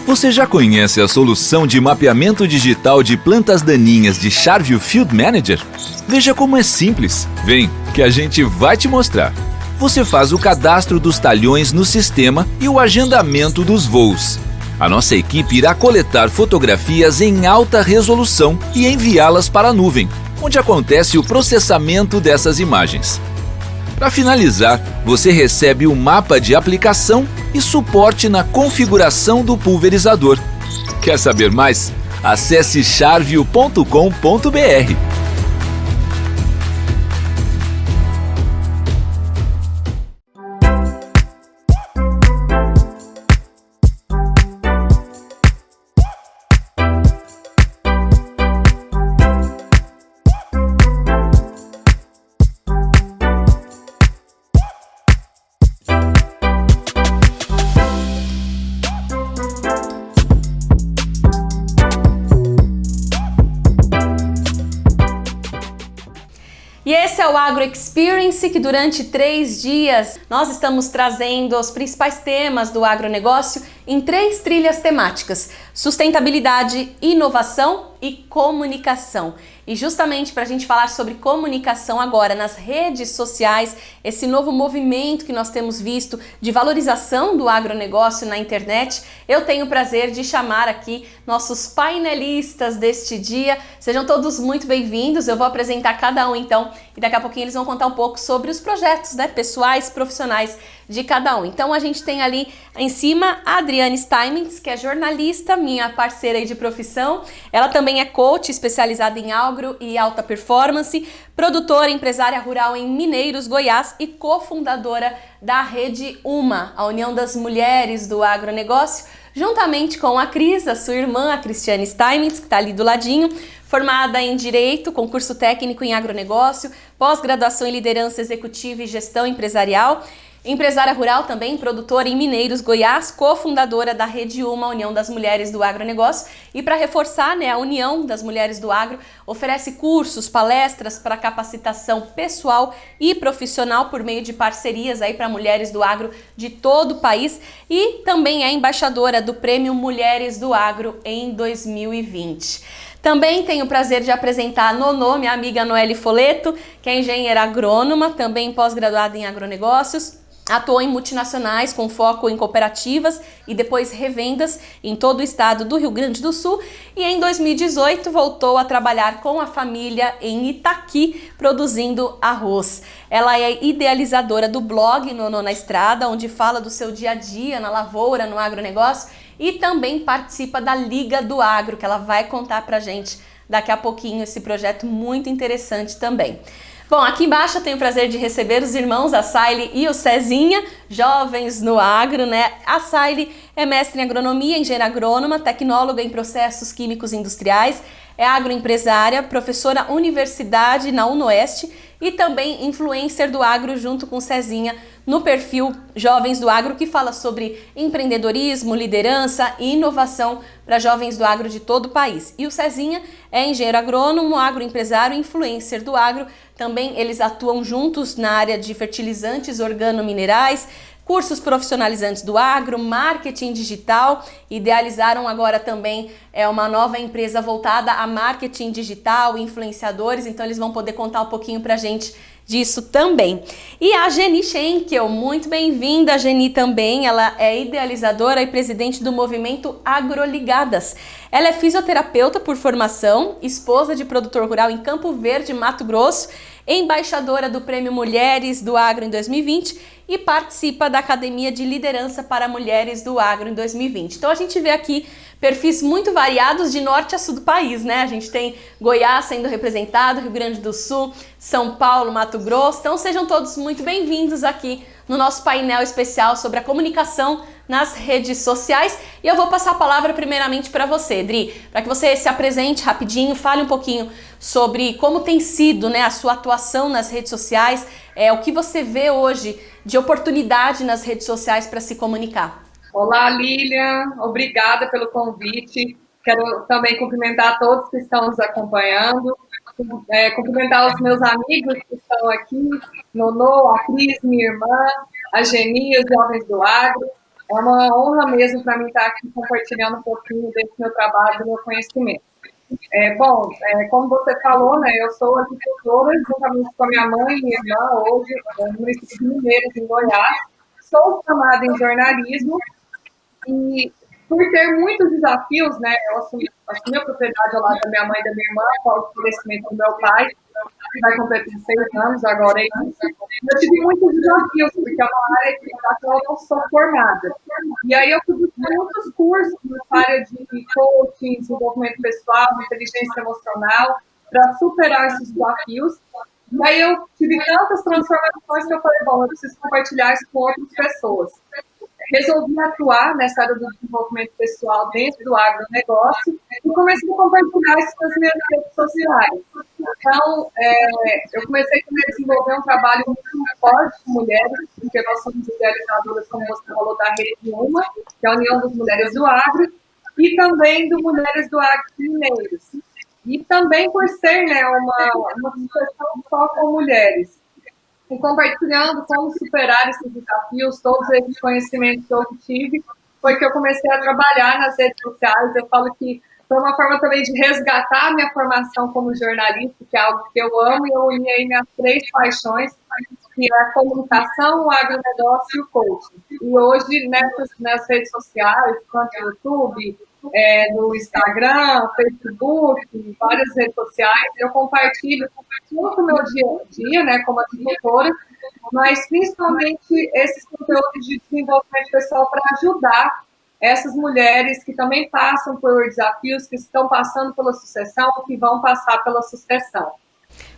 Você já conhece a solução de mapeamento digital de plantas daninhas de Charvio Field Manager? Veja como é simples. Vem, que a gente vai te mostrar. Você faz o cadastro dos talhões no sistema e o agendamento dos voos. A nossa equipe irá coletar fotografias em alta resolução e enviá-las para a nuvem, onde acontece o processamento dessas imagens. Para finalizar, você recebe o mapa de aplicação e suporte na configuração do pulverizador. Quer saber mais? Acesse charvio.com.br. E esse é o Agro Experience, que durante 3 dias nós estamos trazendo os principais temas do agronegócio em 3 trilhas temáticas: sustentabilidade, inovação e comunicação. E justamente para a gente falar sobre comunicação agora nas redes sociais, esse novo movimento que nós temos visto de valorização do agronegócio na internet, eu tenho o prazer de chamar aqui nossos painelistas deste dia. Sejam todos muito bem-vindos. Eu vou apresentar cada um então e daqui a pouquinho eles vão contar um pouco sobre os projetos, pessoais, profissionais de cada um. Então a gente tem ali em cima a Adriane Steinmetz, que é jornalista, minha parceira aí de profissão. Ela também é coach especializada em agro e alta performance, produtora, empresária rural em Mineiros, Goiás e cofundadora da Rede Uma, a União das Mulheres do Agronegócio, juntamente com a Cris, a sua irmã, a Cristiane Steinmetz, que está ali do ladinho, formada em Direito, com curso técnico em agronegócio, pós-graduação em liderança executiva e gestão empresarial, empresária rural também, produtora em Mineiros, Goiás, cofundadora da Rede Uma, União das Mulheres do Agronegócio. E para reforçar, a União das Mulheres do Agro oferece cursos, palestras para capacitação pessoal e profissional por meio de parcerias aí para mulheres do agro de todo o país, e também é embaixadora do Prêmio Mulheres do Agro em 2020. Também tenho o prazer de apresentar a Nonô, minha amiga Noelle Foleto, que é engenheira agrônoma, também pós-graduada em agronegócios. Atuou em multinacionais com foco em cooperativas e depois revendas em todo o estado do Rio Grande do Sul, e em 2018 voltou a trabalhar com a família em Itaqui, produzindo arroz. Ela é idealizadora do blog Nonô na Estrada, onde fala do seu dia a dia na lavoura, no agronegócio, e também participa da Liga do Agro, que ela vai contar pra gente daqui a pouquinho, esse projeto muito interessante também. Bom, aqui embaixo eu tenho o prazer de receber os irmãos Assaile e o Cezinha, jovens no agro, A Assaile é mestre em agronomia, engenheira agrônoma, tecnóloga em processos químicos industriais, é agroempresária, professora universidade na UnoOeste e também influencer do agro junto com o Cezinha no perfil Jovens do Agro, que fala sobre empreendedorismo, liderança e inovação para jovens do agro de todo o país. E o Cezinha é engenheiro agrônomo, agroempresário e influencer do agro. Também eles atuam juntos na área de fertilizantes organominerais, cursos profissionalizantes do agro, marketing digital. Idealizaram agora também uma nova empresa voltada a marketing digital, influenciadores, então eles vão poder contar um pouquinho pra gente disso também. E a Geni Schenkel, muito bem-vinda, a Geni também, ela é idealizadora e presidente do movimento Agroligadas. Ela é fisioterapeuta por formação, esposa de produtor rural em Campo Verde, Mato Grosso, embaixadora do Prêmio Mulheres do Agro em 2020 e participa da Academia de Liderança para Mulheres do Agro em 2020. Então a gente vê aqui perfis muito variados de norte a sul do país, A gente tem Goiás sendo representado, Rio Grande do Sul, São Paulo, Mato Grosso. Então sejam todos muito bem-vindos aqui no nosso painel especial sobre a comunicação nas redes sociais. E eu vou passar a palavra primeiramente para você, Dri, para que você se apresente rapidinho, fale um pouquinho sobre como tem sido a sua atuação nas redes sociais, o que você vê hoje de oportunidade nas redes sociais para se comunicar. Olá, Lilian, obrigada pelo convite. Quero também cumprimentar todos que estão nos acompanhando, cumprimentar os meus amigos que estão aqui, Nonô, a Cris, minha irmã, a Geni, os jovens do agro. É uma honra mesmo para mim estar aqui compartilhando um pouquinho desse meu trabalho, do meu conhecimento. Como você falou, né, eu sou agricultora, juntamente com a minha mãe e minha irmã, hoje, no município de Mineiros, em Goiás. Sou formada em jornalismo e, por ter muitos desafios, né, eu assumi a propriedade ao lado da minha mãe e da minha irmã, após o falecimento do meu pai, que vai completar 6 anos agora, é isso. Eu tive muitos desafios, porque é uma área que eu não sou formada. E aí eu fui buscar muitos cursos nessa área de coaching, desenvolvimento pessoal, inteligência emocional, para superar esses desafios. E aí eu tive tantas transformações que eu falei, bom, eu preciso compartilhar isso com outras pessoas. Resolvi atuar nessa área do desenvolvimento pessoal dentro do agronegócio e comecei a compartilhar isso nas minhas redes sociais. Então, eu comecei também a desenvolver um trabalho muito forte com mulheres, porque nós somos idealizadoras, como você falou, da Rede Uma, que é a União das Mulheres do Agro, e também do Mulheres do Agro de Mineiros. E também por ser, né, uma associação só com mulheres. E compartilhando como superar esses desafios, todos esses conhecimentos que eu tive, foi que eu comecei a trabalhar nas redes sociais. Eu falo que foi uma forma também de resgatar a minha formação como jornalista, que é algo que eu amo, e eu uni aí minhas 3 paixões, que é a comunicação, o agronegócio e o coaching. E hoje, nas redes sociais, tanto no YouTube, no Instagram, Facebook, várias redes sociais, eu compartilho muito o meu dia a dia, né, como agricultora, mas principalmente esses conteúdos de desenvolvimento pessoal para ajudar essas mulheres que também passam por desafios, que estão passando pela sucessão, que vão passar pela sucessão.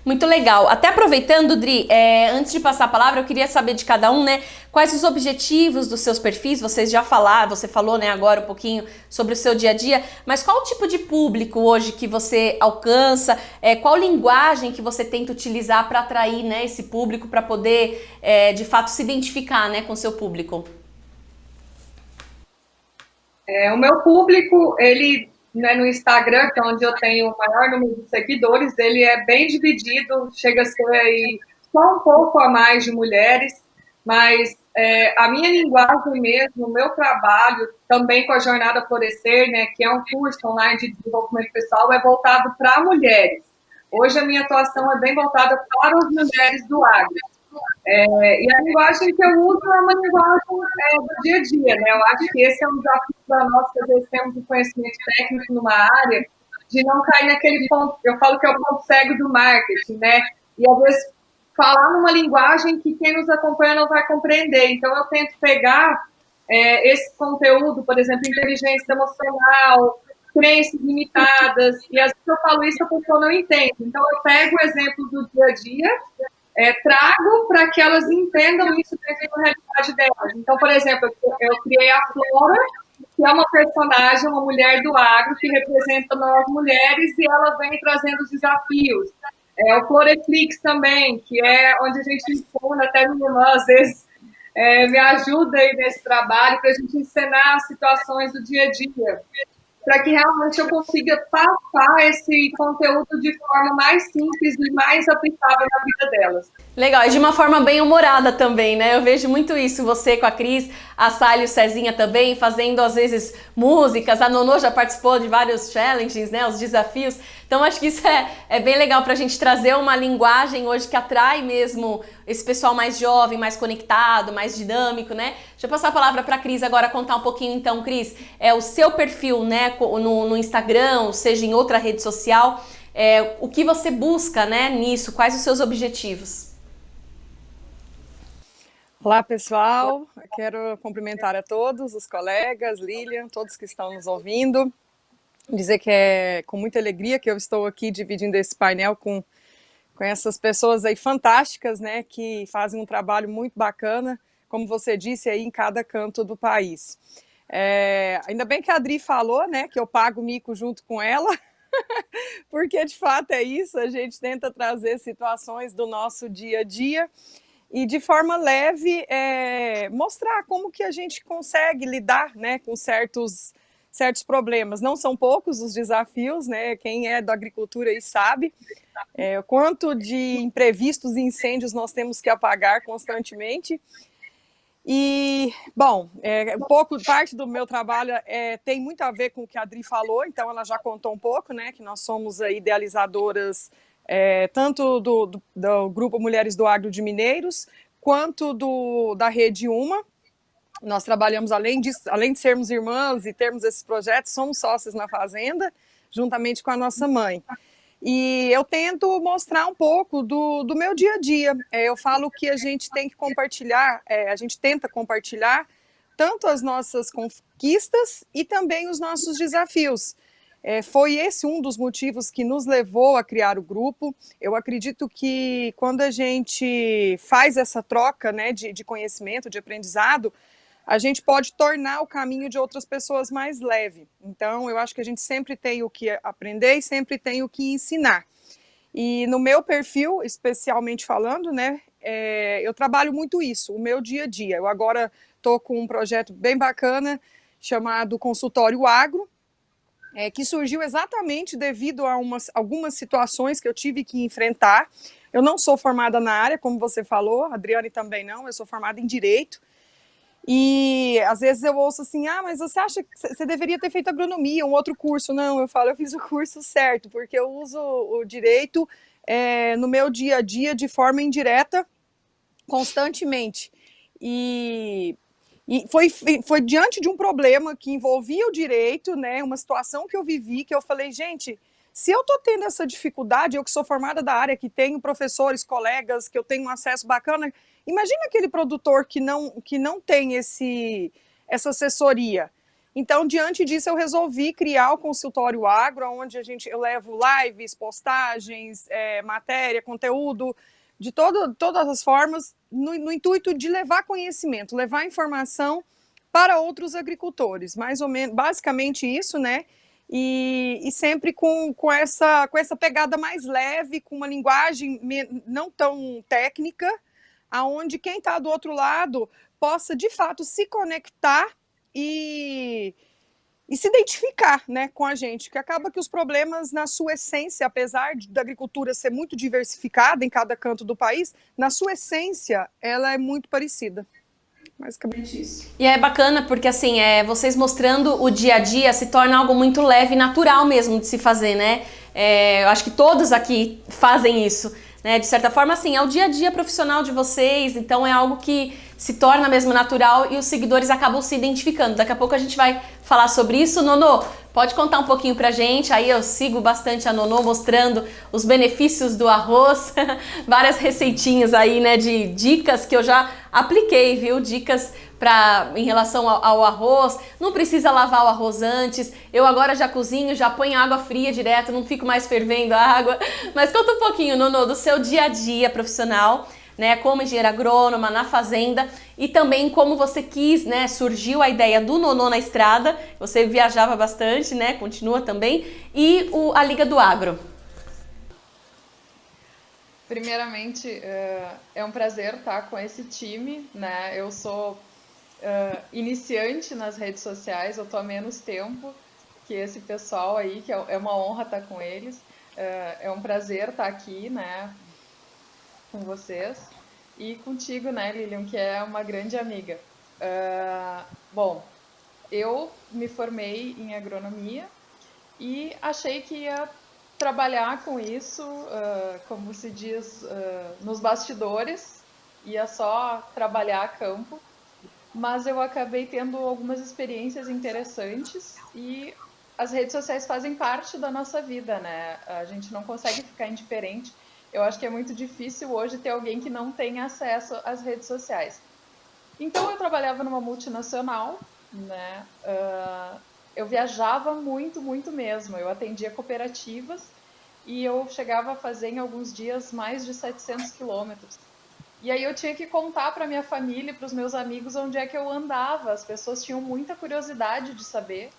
Muito legal. Até aproveitando, Dri, antes de passar a palavra, eu queria saber de cada um, né, quais os objetivos dos seus perfis. Vocês já falaram, você falou, né, agora um pouquinho sobre o seu dia a dia, mas qual o tipo de público hoje que você alcança? Qual linguagem que você tenta utilizar para atrair, né, esse público, para poder, de fato, se identificar, né, com o seu público? O meu público, ele, né, no Instagram, que é onde eu tenho o maior número de seguidores, ele é bem dividido, chega a ser aí só um pouco a mais de mulheres, mas a minha linguagem mesmo, o meu trabalho, também com a Jornada Florescer, né, que é um curso online de desenvolvimento pessoal, é voltado para mulheres. Hoje a minha atuação é bem voltada para as mulheres do agro. E a linguagem que eu uso é uma linguagem do dia a dia, né? Eu acho que esse é um desafio para nós, que às vezes temos um conhecimento técnico numa área, de não cair naquele ponto, eu falo que é o ponto cego do marketing, né? E às vezes falar numa linguagem que quem nos acompanha não vai compreender. Então eu tento pegar esse conteúdo, por exemplo, inteligência emocional, crenças limitadas, e às vezes eu falo isso e a pessoa não entende. Então eu pego o exemplo do dia a dia, trago para que elas entendam isso dentro da realidade delas. Então, por exemplo, eu criei a Flora, que é uma personagem, uma mulher do agro, que representa nós mulheres, e ela vem trazendo os desafios. O Floreflix também, que é onde a gente ensina, até minha irmã, às vezes, me ajuda aí nesse trabalho, para a gente ensinar situações do dia a dia, para que realmente eu consiga passar esse conteúdo de forma mais simples e mais aplicável na vida delas. Legal, e de uma forma bem humorada também, né? Eu vejo muito isso, você com a Cris, a Sally e o Cezinha também, fazendo às vezes músicas, a Nonô já participou de vários challenges, né? Os desafios. Então acho que isso é bem legal pra gente trazer uma linguagem hoje que atrai mesmo esse pessoal mais jovem, mais conectado, mais dinâmico, né? Deixa eu passar a palavra pra Cris agora contar um pouquinho então, Cris, o seu perfil, né, no Instagram, ou seja, em outra rede social, o que você busca, né, nisso, quais os seus objetivos? Olá, pessoal. Quero cumprimentar a todos, os colegas, Lilian, todos que estão nos ouvindo. Dizer que é com muita alegria que eu estou aqui dividindo esse painel com essas pessoas aí fantásticas, né, que fazem um trabalho muito bacana, como você disse, aí em cada canto do país. Ainda bem que a Adri falou, né, que eu pago o mico junto com ela, porque de fato é isso, a gente tenta trazer situações do nosso dia a dia e de forma leve mostrar como que a gente consegue lidar, né, com certos problemas. Não são poucos os desafios, né? Quem é da agricultura aí sabe o quanto de imprevistos e incêndios nós temos que apagar constantemente. E, bom, um pouco, parte do meu trabalho tem muito a ver com o que a Adri falou, então ela já contou um pouco, né, que nós somos idealizadoras tanto do Grupo Mulheres do Agro de Mineiros, quanto da Rede Uma. Nós trabalhamos, além de sermos irmãs e termos esses projetos, somos sócias na fazenda, juntamente com a nossa mãe. E eu tento mostrar um pouco do meu dia a dia. Eu falo que a gente tem que compartilhar, a gente tenta compartilhar tanto as nossas conquistas e também os nossos desafios. Foi esse um dos motivos que nos levou a criar o grupo. Eu acredito que quando a gente faz essa troca, né, de conhecimento, de aprendizado, a gente pode tornar o caminho de outras pessoas mais leve. Então, eu acho que a gente sempre tem o que aprender e sempre tem o que ensinar. E no meu perfil, especialmente falando, né, eu trabalho muito isso, o meu dia a dia. Eu agora estou com um projeto bem bacana chamado Consultório Agro, que surgiu exatamente devido a algumas situações que eu tive que enfrentar. Eu não sou formada na área, como você falou, a Adriane também não, eu sou formada em Direito. E às vezes eu ouço assim, mas você acha que você deveria ter feito agronomia, um outro curso? Não, eu falo, eu fiz o curso certo, porque eu uso o direito no meu dia a dia de forma indireta, constantemente. E foi diante de um problema que envolvia o direito, né, uma situação que eu vivi, que eu falei, gente, se eu estou tendo essa dificuldade, eu que sou formada da área, que tenho professores, colegas, que eu tenho um acesso bacana, imagina aquele produtor que não tem essa assessoria. Então, diante disso, eu resolvi criar o Consultório Agro, onde eu levo lives, postagens, matéria, conteúdo, de todas as formas, no intuito de levar conhecimento, levar informação para outros agricultores. Mais ou menos, basicamente isso, né? E sempre com essa pegada mais leve, com uma linguagem não tão técnica, aonde quem está do outro lado possa, de fato, se conectar e se identificar, né, com a gente, que acaba que os problemas, na sua essência, apesar da agricultura ser muito diversificada em cada canto do país, na sua essência, ela é muito parecida. Basicamente isso. E é bacana porque, assim, vocês mostrando o dia a dia se torna algo muito leve e natural mesmo de se fazer, né? Eu acho que todos aqui fazem isso, né? De certa forma, assim, é o dia a dia profissional de vocês, então é algo que se torna mesmo natural e os seguidores acabam se identificando. Daqui a pouco a gente vai falar sobre isso. Nono, pode contar um pouquinho pra gente? Aí eu sigo bastante a Nono mostrando os benefícios do arroz, várias receitinhas aí, né, de dicas que eu já apliquei, viu? Dicas em relação ao arroz. Não precisa lavar o arroz antes. Eu agora já cozinho, já ponho água fria direto, não fico mais fervendo a água. Mas conta um pouquinho, Nono, do seu dia a dia profissional, né, como engenheira agrônoma na fazenda, e também como você quis, né, surgiu a ideia do Nono na Estrada, você viajava bastante, né, continua também, e a Liga do Agro. Primeiramente, é um prazer estar com esse time, né, eu sou iniciante nas redes sociais, eu estou há menos tempo que esse pessoal aí, que é uma honra estar com eles, é um prazer estar aqui, né, com vocês e contigo, né, Lilian, que é uma grande amiga. Bom, eu me formei em agronomia e achei que ia trabalhar com isso, como se diz, nos bastidores, ia só trabalhar a campo, mas eu acabei tendo algumas experiências interessantes e as redes sociais fazem parte da nossa vida, né? A gente não consegue ficar indiferente. Eu acho que é muito difícil hoje ter alguém que não tem acesso às redes sociais. Então, eu trabalhava numa multinacional, né? Eu viajava muito, muito mesmo. Eu atendia cooperativas e eu chegava a fazer em alguns dias mais de 700 quilômetros. E aí eu tinha que contar para minha família e para os meus amigos onde é que eu andava. As pessoas tinham muita curiosidade de saber.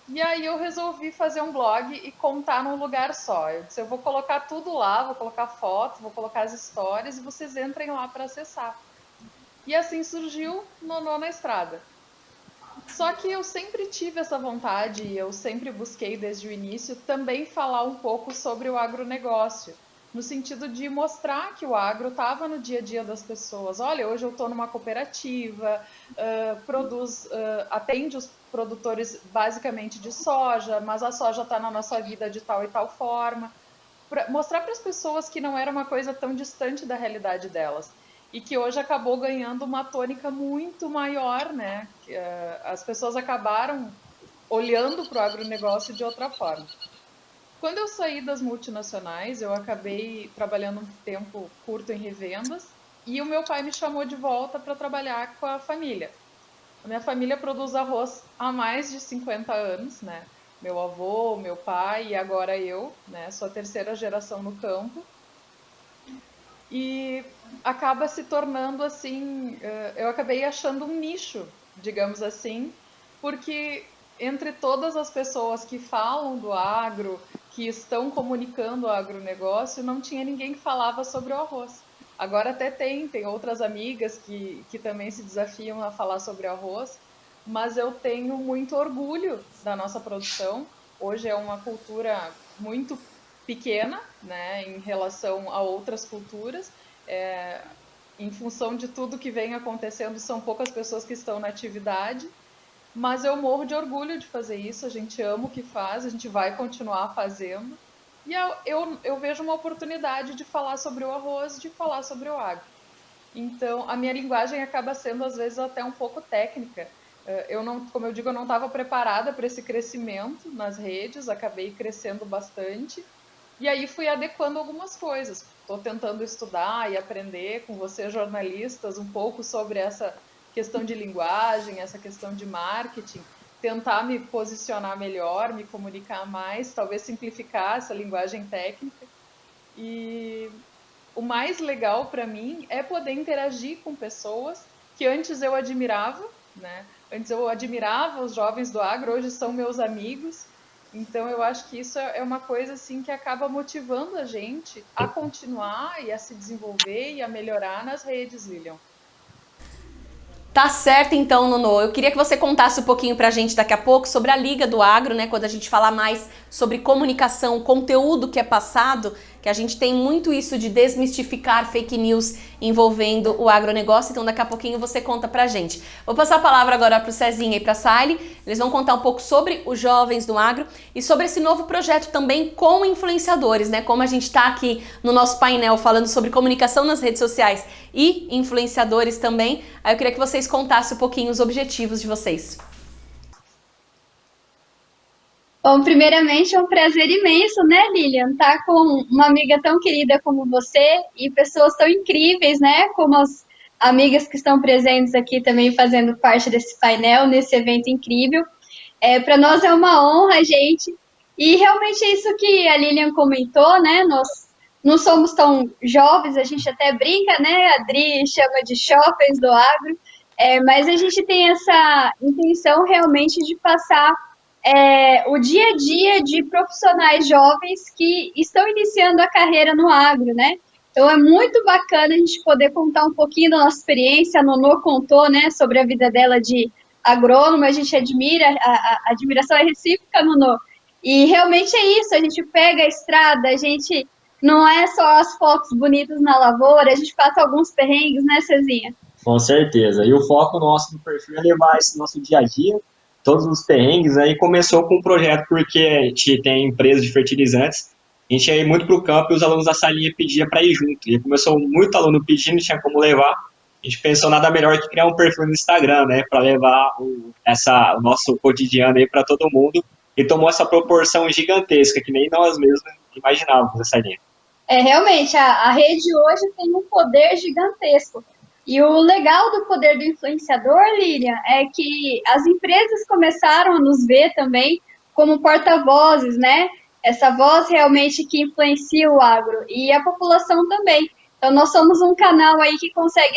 E aí eu resolvi fazer um blog e contar num lugar só. Eu disse, eu vou colocar tudo lá, vou colocar fotos, vou colocar as histórias e vocês entrem lá para acessar. E assim surgiu Nono na Estrada. Só que eu sempre tive essa vontade, eu sempre busquei desde o início também falar um pouco sobre o agronegócio. no sentido de mostrar que o agro estava no dia a dia das pessoas. Olha, hoje eu estou numa cooperativa, atende os produtores basicamente de soja, mas a soja está na nossa vida de tal e tal forma. Mostrar para as pessoas que não era uma coisa tão distante da realidade delas. E que hoje acabou ganhando uma tônica muito maior, né? As pessoas acabaram olhando para o agronegócio de outra forma. Quando eu saí das multinacionais, eu acabei trabalhando um tempo curto em revendas e o meu pai me chamou de volta para trabalhar com a família. A minha família produz arroz há mais de 50 anos, né? Meu avô, meu pai e agora eu, né? Sou a terceira geração no campo. E acaba se tornando assim, eu acabei achando um nicho, digamos assim, porque entre todas as pessoas que falam do agro, que estão comunicando o agronegócio, não tinha ninguém que falava sobre o arroz. Agora até tem outras amigas que também se desafiam a falar sobre arroz, mas eu tenho muito orgulho da nossa produção. Hoje é uma cultura muito pequena, né, em relação a outras culturas. Em função de tudo que vem acontecendo, são poucas pessoas que estão na atividade, mas eu morro de orgulho de fazer isso. A gente ama o que faz, a gente vai continuar fazendo, e eu vejo uma oportunidade de falar sobre o arroz, de falar sobre o agro. Então, a minha linguagem acaba sendo, às vezes, até um pouco técnica. Como eu digo, eu não estava preparada para esse crescimento nas redes, acabei crescendo bastante, e aí fui adequando algumas coisas. Estou tentando estudar e aprender com vocês, jornalistas, um pouco sobre essa questão de linguagem, essa questão de marketing, tentar me posicionar melhor, me comunicar mais, talvez simplificar essa linguagem técnica. E o mais legal para mim é poder interagir com pessoas que antes eu admirava, né? Antes eu admirava os jovens do agro, hoje são meus amigos. Então eu acho que isso é uma coisa assim que acaba motivando a gente a continuar e a se desenvolver e a melhorar nas redes, Lilian. Tá certo então, Nono. Eu queria que você contasse um pouquinho pra gente daqui a pouco sobre a Liga do Agro, né? Quando a gente falar mais sobre comunicação, conteúdo que é passado, que a gente tem muito isso de desmistificar fake news envolvendo o agronegócio, então daqui a pouquinho você conta pra gente. Vou passar a palavra agora pro Cezinha e pra Saile, eles vão contar um pouco sobre os jovens do agro e sobre esse novo projeto também com influenciadores, né? Como a gente tá aqui no nosso painel falando sobre comunicação nas redes sociais e influenciadores também, aí eu queria que vocês contassem um pouquinho os objetivos de vocês. Bom, primeiramente é um prazer imenso, né, Lilian, estar com uma amiga tão querida como você e pessoas tão incríveis, né, como as amigas que estão presentes aqui também fazendo parte desse painel, nesse evento incrível. Para nós é uma honra, gente, e realmente é isso que a Lilian comentou, né, nós não somos tão jovens, a gente até brinca, né, a Adri chama de jovens do agro, mas a gente tem essa intenção realmente de passar o dia a dia de profissionais jovens que estão iniciando a carreira no agro, né? Então é muito bacana a gente poder contar um pouquinho da nossa experiência. A Nono contou, né, sobre a vida dela de agrônomo, a gente admira, a admiração é recíproca, Nono. E realmente é isso, a gente pega a estrada, a gente não é só as fotos bonitas na lavoura, a gente passa alguns perrengues, né, Cezinha? Com certeza. E o foco nosso no perfil é levar esse nosso dia a dia, todos os perrengues, aí começou com um projeto porque a gente tem empresa de fertilizantes, a gente ia ir muito para o campo e os alunos da salinha pediam para ir junto, e começou muito aluno pedindo, tinha como levar, a gente pensou nada melhor que criar um perfil no Instagram, né, para levar o nosso cotidiano aí para todo mundo, e tomou essa proporção gigantesca, que nem nós mesmos imaginávamos essa linha. Realmente, a rede hoje tem um poder gigantesco. E o legal do poder do influenciador, Lilian, é que as empresas começaram a nos ver também como porta-vozes, né? Essa voz realmente que influencia o agro e a população também. Então, nós somos um canal aí que consegue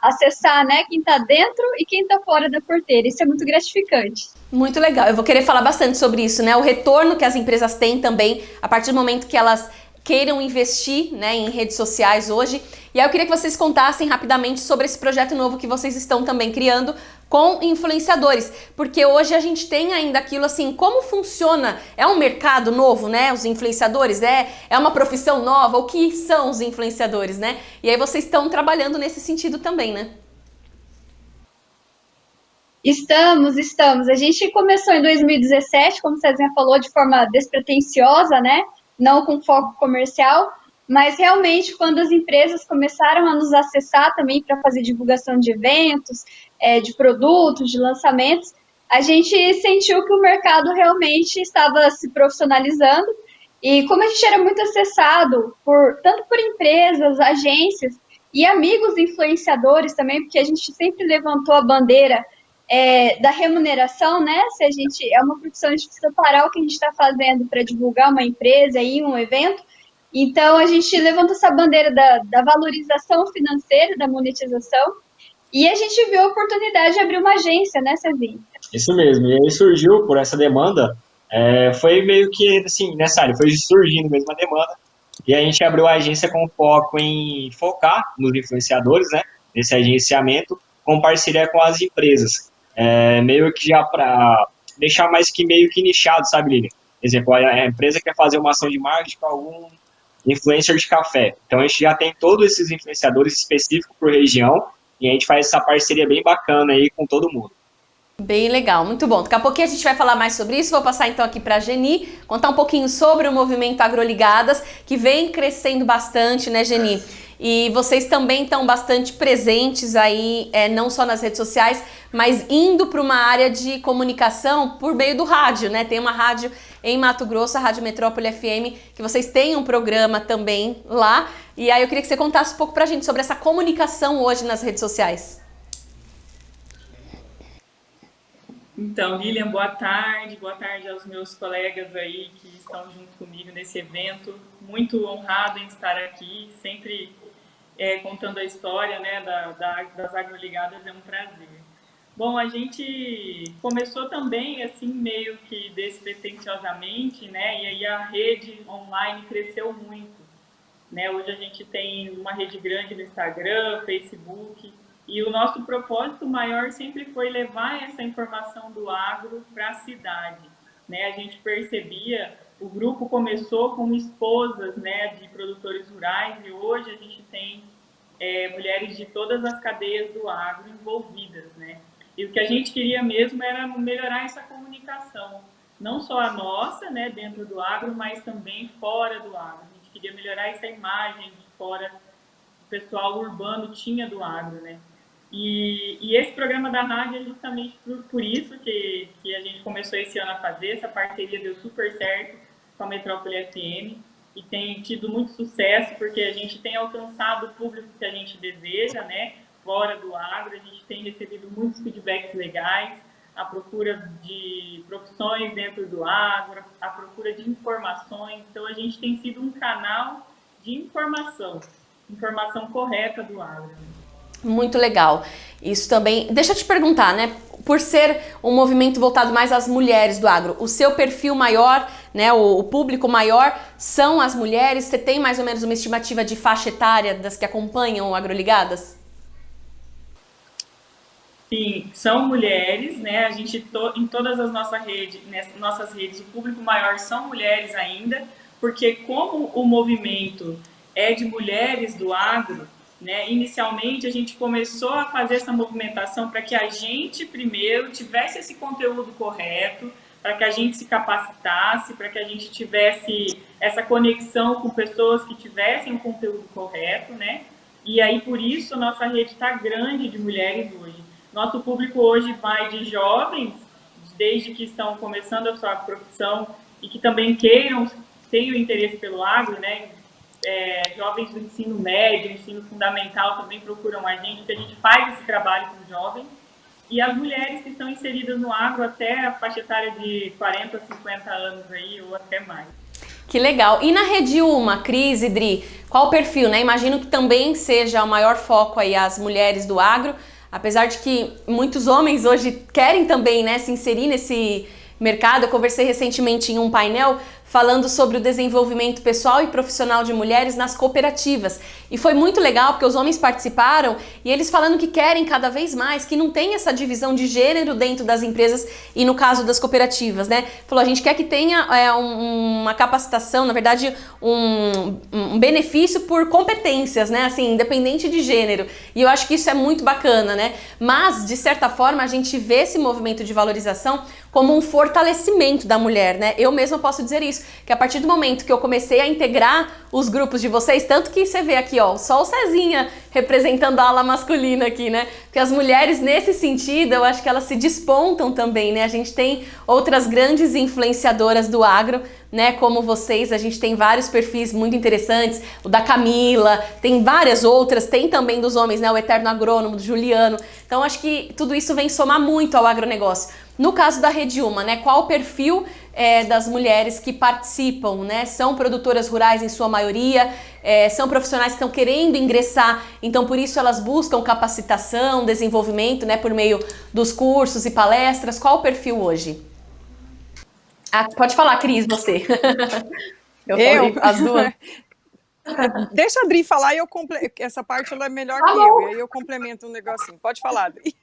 acessar, né, quem está dentro e quem está fora da porteira. Isso é muito gratificante. Muito legal. Eu vou querer falar bastante sobre isso, né? O retorno que as empresas têm também, a partir do momento que elas queiram investir, né, em redes sociais hoje. E aí eu queria que vocês contassem rapidamente sobre esse projeto novo que vocês estão também criando com influenciadores, porque hoje a gente tem ainda aquilo assim, como funciona? É um mercado novo, né? Os influenciadores, é uma profissão nova? O que são os influenciadores, né? E aí vocês estão trabalhando nesse sentido também, né? Estamos. A gente começou em 2017, como o Cezinha falou, de forma despretensiosa, né? Não com foco comercial, mas realmente quando as empresas começaram a nos acessar também para fazer divulgação de eventos, de produtos, de lançamentos, a gente sentiu que o mercado realmente estava se profissionalizando e como a gente era muito acessado tanto por empresas, agências e amigos influenciadores também, porque a gente sempre levantou a bandeira da remuneração, né? Se a gente é uma profissão, a gente precisa parar o que a gente está fazendo para divulgar uma empresa e um evento. Então, a gente levanta essa bandeira da valorização financeira, da monetização, e a gente viu a oportunidade de abrir uma agência, né, Cezinha? Isso mesmo, e aí surgiu por essa demanda, foi meio que assim, nessa área, foi surgindo mesmo a demanda, e a gente abriu a agência com foco em focar nos influenciadores, né, nesse agenciamento, com parceria com as empresas. Meio que já para deixar mais que meio que nichado, sabe, Lilian? Por exemplo, a empresa quer fazer uma ação de marketing para algum influencer de café. Então, a gente já tem todos esses influenciadores específicos por região e a gente faz essa parceria bem bacana aí com todo mundo. Bem legal, muito bom. Daqui a pouquinho a gente vai falar mais sobre isso. Vou passar então aqui para a Geni, contar um pouquinho sobre o movimento Agroligadas, que vem crescendo bastante, né, Geni? E vocês também estão bastante presentes aí, não só nas redes sociais, mas indo para uma área de comunicação por meio do rádio, né? Tem uma rádio em Mato Grosso, a Rádio Metrópole FM, que vocês têm um programa também lá. E aí eu queria que você contasse um pouco pra gente sobre essa comunicação hoje nas redes sociais. Então, Lilian, boa tarde aos meus colegas aí que estão junto comigo nesse evento. Muito honrado em estar aqui, sempre contando a história, né, das Agroligadas, é um prazer. Bom, a gente começou também assim meio que despretensiosamente, né, e aí a rede online cresceu muito, né, hoje a gente tem uma rede grande no Instagram, Facebook, e o nosso propósito maior sempre foi levar essa informação do agro para a cidade, né, a gente percebia, o grupo começou com esposas, né, de produtores rurais e hoje a gente tem mulheres de todas as cadeias do agro envolvidas, né, e o que a gente queria mesmo era melhorar essa comunicação, não só a nossa, né, dentro do agro, mas também fora do agro. A gente queria melhorar essa imagem de fora que o pessoal urbano tinha do agro, né. E esse programa da rádio é justamente por isso que a gente começou esse ano a fazer, essa parceria deu super certo com a Metrópole FM e tem tido muito sucesso porque a gente tem alcançado o público que a gente deseja, né, fora do agro, a gente tem recebido muitos feedbacks legais, a procura de profissões dentro do agro, a procura de informações, então a gente tem sido um canal de informação correta do agro. Muito legal. Isso também... Deixa eu te perguntar, né? Por ser um movimento voltado mais às mulheres do agro, o seu perfil maior, né? O público maior são as mulheres? Você tem mais ou menos uma estimativa de faixa etária das que acompanham o Agroligadas? Sim, são mulheres, né? A gente em todas as nossas redes, o público maior são mulheres ainda, porque como o movimento é de mulheres do agro, né? Inicialmente a gente começou a fazer essa movimentação para que a gente primeiro tivesse esse conteúdo correto, para que a gente se capacitasse, para que a gente tivesse essa conexão com pessoas que tivessem o conteúdo correto, né? E aí por isso a nossa rede está grande de mulheres hoje. Nosso público hoje vai de jovens, desde que estão começando a sua profissão e que também tenham interesse pelo agro, né? Jovens do ensino médio, ensino fundamental também procuram a gente, porque a gente faz esse trabalho com jovens. E as mulheres que estão inseridas no agro até a faixa etária de 40, 50 anos aí, ou até mais. Que legal. E na Rede Uma, Cris e Dri, qual o perfil, né? Imagino que também seja o maior foco aí as mulheres do agro, apesar de que muitos homens hoje querem também, né, se inserir nesse mercado. Eu conversei recentemente em um painel falando sobre o desenvolvimento pessoal e profissional de mulheres nas cooperativas. E foi muito legal porque os homens participaram e eles falando que querem cada vez mais, que não tem essa divisão de gênero dentro das empresas e no caso das cooperativas, né? Falou, a gente quer que tenha uma capacitação, na verdade, um benefício por competências, né? Assim, independente de gênero. E eu acho que isso é muito bacana, né? Mas, de certa forma, a gente vê esse movimento de valorização como um fortalecimento da mulher, né? Eu mesma posso dizer isso, que a partir do momento que eu comecei a integrar os grupos de vocês, tanto que você vê aqui, ó, só o Cezinha representando a ala masculina aqui, né? Porque as mulheres, nesse sentido, eu acho que elas se despontam também, né? A gente tem outras grandes influenciadoras do agro, né? Como vocês, a gente tem vários perfis muito interessantes, o da Camila, tem várias outras, tem também dos homens, né? O Eterno Agrônomo, do Juliano. Então, acho que tudo isso vem somar muito ao agronegócio. No caso da Rede Uma, né? Qual o perfil das mulheres que participam, né? São produtoras rurais em sua maioria, são profissionais que estão querendo ingressar, então por isso elas buscam capacitação, desenvolvimento, né? Por meio dos cursos e palestras. Qual o perfil hoje? Pode falar, Cris, você. Eu? As duas. Deixa a Adri falar e essa parte ela é melhor que eu, e aí eu complemento um negocinho. Pode falar, Adri.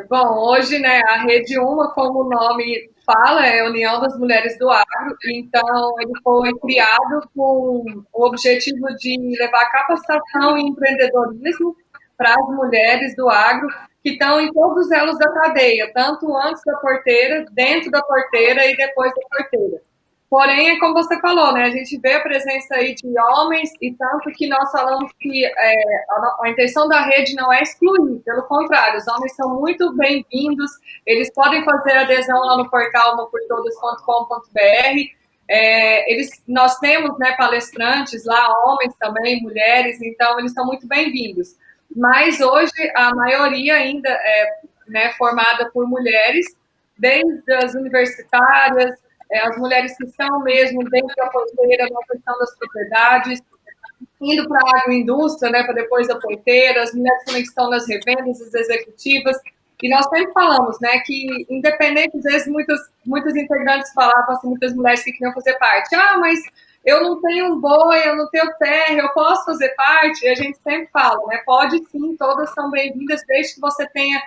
Bom, hoje, né, a Rede Uma, como o nome fala, é a União das Mulheres do Agro, então ele foi criado com o objetivo de levar capacitação e empreendedorismo para as mulheres do agro que estão em todos os elos da cadeia, tanto antes da porteira, dentro da porteira e depois da porteira. Porém, é como você falou, né? A gente vê a presença aí de homens e tanto que nós falamos que a intenção da rede não é excluir, pelo contrário, os homens são muito bem-vindos, eles podem fazer adesão lá no portal umaportodas.com.br. Nós temos, né, palestrantes lá, homens também, mulheres, então eles são muito bem-vindos. Mas hoje a maioria ainda é, né, formada por mulheres, desde as universitárias, as mulheres que estão mesmo dentro da porteira, na questão das propriedades, indo para a agroindústria, né, para depois da porteira, as mulheres também que estão nas revendas, as executivas, e nós sempre falamos, né, que independente, às vezes muitos integrantes falavam, assim, muitas mulheres que queriam fazer parte, mas eu não tenho um boi, eu não tenho terra, eu posso fazer parte? E a gente sempre fala, né, pode sim, todas são bem-vindas, desde que você tenha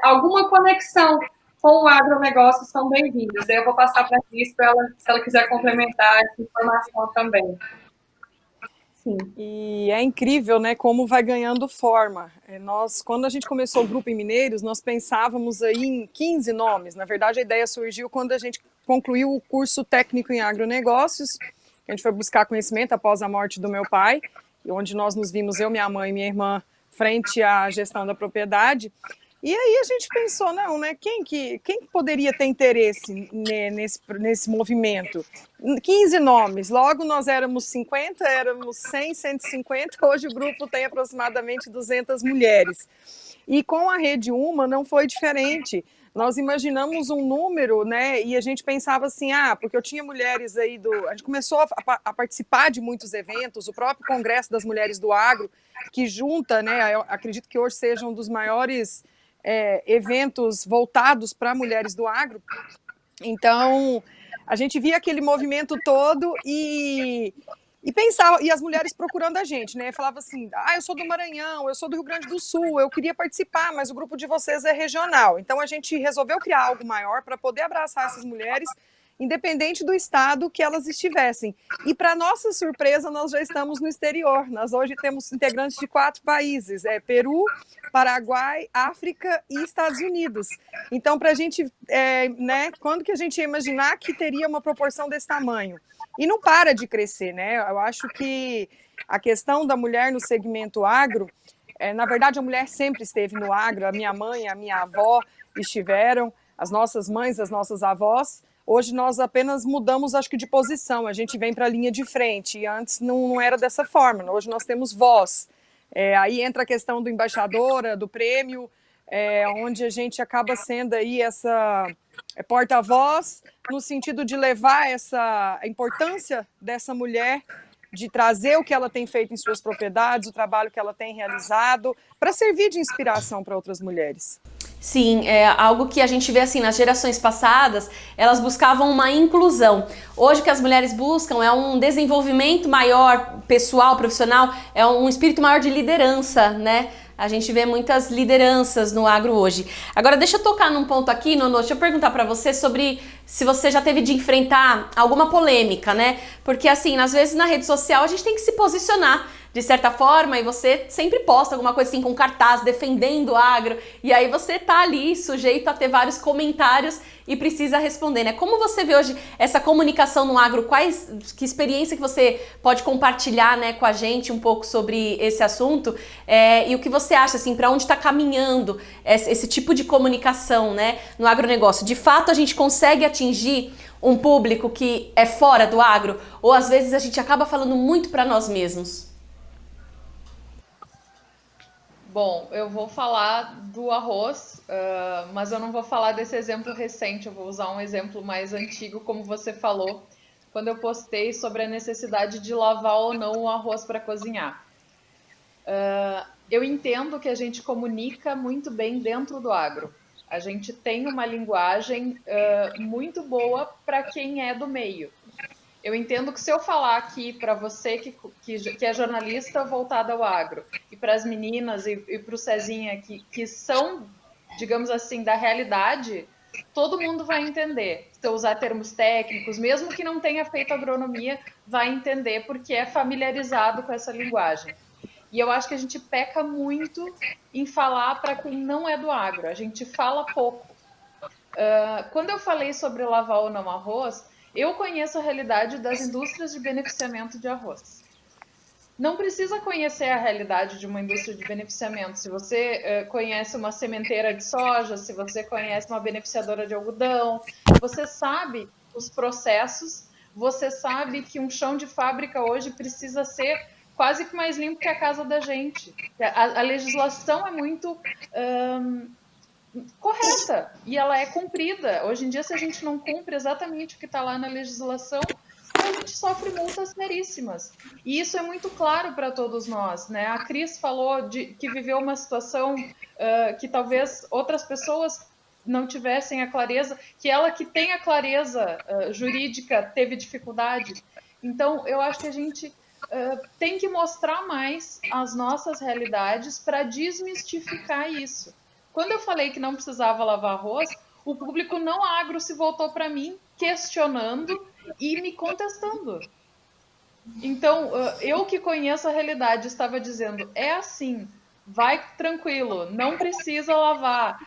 alguma conexão com o agronegócio, são bem-vindas. Eu vou passar para a Cris, se ela quiser complementar essa informação também. Sim. E é incrível, né, como vai ganhando forma. Quando a gente começou o grupo em Mineiros, nós pensávamos aí em 15 nomes. Na verdade, a ideia surgiu quando a gente concluiu o curso técnico em agronegócios. A gente foi buscar conhecimento após a morte do meu pai, onde nós nos vimos, eu, minha mãe e minha irmã, frente à gestão da propriedade. E aí a gente pensou, não, né? Quem poderia ter interesse nesse movimento? 15 nomes, logo nós éramos 50, éramos 100, 150, hoje o grupo tem aproximadamente 200 mulheres. E com a Rede Uma não foi diferente. Nós imaginamos um número, né? E a gente pensava assim, porque eu tinha mulheres aí a gente começou a participar de muitos eventos, o próprio Congresso das Mulheres do Agro, que junta, né? Eu acredito que hoje seja um dos maiores eventos voltados para mulheres do agro. Então, a gente via aquele movimento todo e pensava, e as mulheres procurando a gente, né? Falava assim, eu sou do Maranhão, eu sou do Rio Grande do Sul, eu queria participar, mas o grupo de vocês é regional. Então, a gente resolveu criar algo maior para poder abraçar essas mulheres, independente do estado que elas estivessem. E, para nossa surpresa, nós já estamos no exterior. Nós hoje temos integrantes de 4 países, Peru, Paraguai, África e Estados Unidos. Então, para a gente, né, quando que a gente ia imaginar que teria uma proporção desse tamanho? E não para de crescer, né? Eu acho que a questão da mulher no segmento agro, na verdade, a mulher sempre esteve no agro, a minha mãe, a minha avó estiveram, as nossas mães, as nossas avós. Hoje nós apenas mudamos, acho que, de posição, a gente vem para a linha de frente, e antes não era dessa forma, hoje nós temos voz. Aí entra a questão do embaixadora, do prêmio, onde a gente acaba sendo aí essa porta-voz, no sentido de levar a importância dessa mulher, de trazer o que ela tem feito em suas propriedades, o trabalho que ela tem realizado, para servir de inspiração para outras mulheres. Sim, é algo que a gente vê assim, nas gerações passadas, elas buscavam uma inclusão. Hoje o que as mulheres buscam é um desenvolvimento maior, pessoal, profissional, é um espírito maior de liderança, né? A gente vê muitas lideranças no agro hoje. Agora deixa eu tocar num ponto aqui, Nono, deixa eu perguntar pra você sobre se você já teve de enfrentar alguma polêmica, né? Porque assim, às vezes na rede social a gente tem que se posicionar de certa forma, e você sempre posta alguma coisa assim com cartaz defendendo o agro, e aí você tá ali sujeito a ter vários comentários e precisa responder, né? Como você vê hoje essa comunicação no agro? Que experiência que você pode compartilhar, né, com a gente um pouco sobre esse assunto? E o que você acha, assim, para onde está caminhando esse tipo de comunicação, né, no agronegócio? De fato, a gente consegue atingir um público que é fora do agro? Ou às vezes a gente acaba falando muito para nós mesmos? Bom, eu vou falar do arroz, mas eu não vou falar desse exemplo recente, eu vou usar um exemplo mais antigo, como você falou, quando eu postei sobre a necessidade de lavar ou não o arroz para cozinhar. Eu entendo que a gente comunica muito bem dentro do agro. A gente tem uma linguagem muito boa para quem é do meio. Eu entendo que se eu falar aqui para você que é jornalista voltada ao agro, e para as meninas e para o Cezinha que são, digamos assim, da realidade, todo mundo vai entender. Se eu usar termos técnicos, mesmo que não tenha feito agronomia, vai entender porque é familiarizado com essa linguagem. E eu acho que a gente peca muito em falar para quem não é do agro, a gente fala pouco. Quando eu falei sobre lavar ou não arroz, eu conheço a realidade das indústrias de beneficiamento de arroz. Não precisa conhecer a realidade de uma indústria de beneficiamento. Se você conhece uma sementeira de soja, se você conhece uma beneficiadora de algodão, você sabe os processos, você sabe que um chão de fábrica hoje precisa ser quase que mais limpo que a casa da gente. A legislação é muito correta e ela é cumprida. Hoje em dia, se a gente não cumpre exatamente o que está lá na legislação, a gente sofre multas seríssimas. E isso é muito claro para todos nós, né? A Cris falou que viveu uma situação que talvez outras pessoas não tivessem a clareza, que ela que tem a clareza jurídica teve dificuldade. Então, eu acho que a gente tem que mostrar mais as nossas realidades para desmistificar isso. Quando eu falei que não precisava lavar arroz, o público não agro se voltou para mim questionando e me contestando. Então, eu que conheço a realidade estava dizendo, é assim, vai tranquilo, não precisa lavar.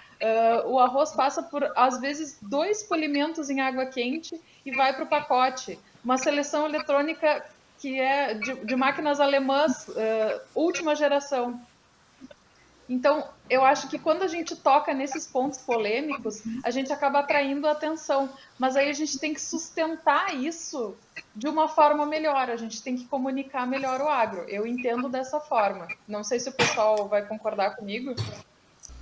O arroz passa por, às vezes, 2 polimentos em água quente e vai para o pacote. Uma seleção eletrônica que é de máquinas alemãs, última geração. Então, eu acho que quando a gente toca nesses pontos polêmicos, a gente acaba atraindo a atenção. Mas aí a gente tem que sustentar isso de uma forma melhor. A gente tem que comunicar melhor o agro. Eu entendo dessa forma. Não sei se o pessoal vai concordar comigo.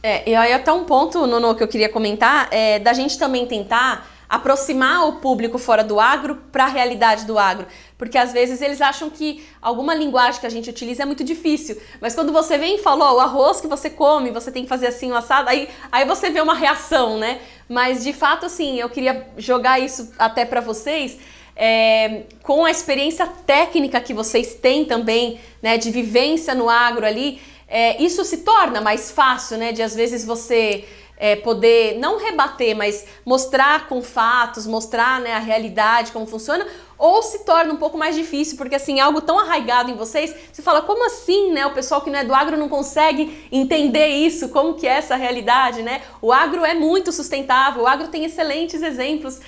E aí até um ponto, Nono, que eu queria comentar, da gente também tentar aproximar o público fora do agro para a realidade do agro. Porque às vezes eles acham que alguma linguagem que a gente utiliza é muito difícil. Mas quando você vem e fala, o arroz que você come, você tem que fazer assim, o assado, aí você vê uma reação, né? Mas de fato, assim, eu queria jogar isso até para vocês, com a experiência técnica que vocês têm também, né, de vivência no agro ali, isso se torna mais fácil, né, de às vezes você poder não rebater, mas mostrar com fatos, mostrar, né, a realidade, como funciona, ou se torna um pouco mais difícil, porque assim, algo tão arraigado em vocês, você fala, como assim, né, o pessoal que não é do agro não consegue entender isso, como que é essa realidade, né? O agro é muito sustentável, o agro tem excelentes exemplos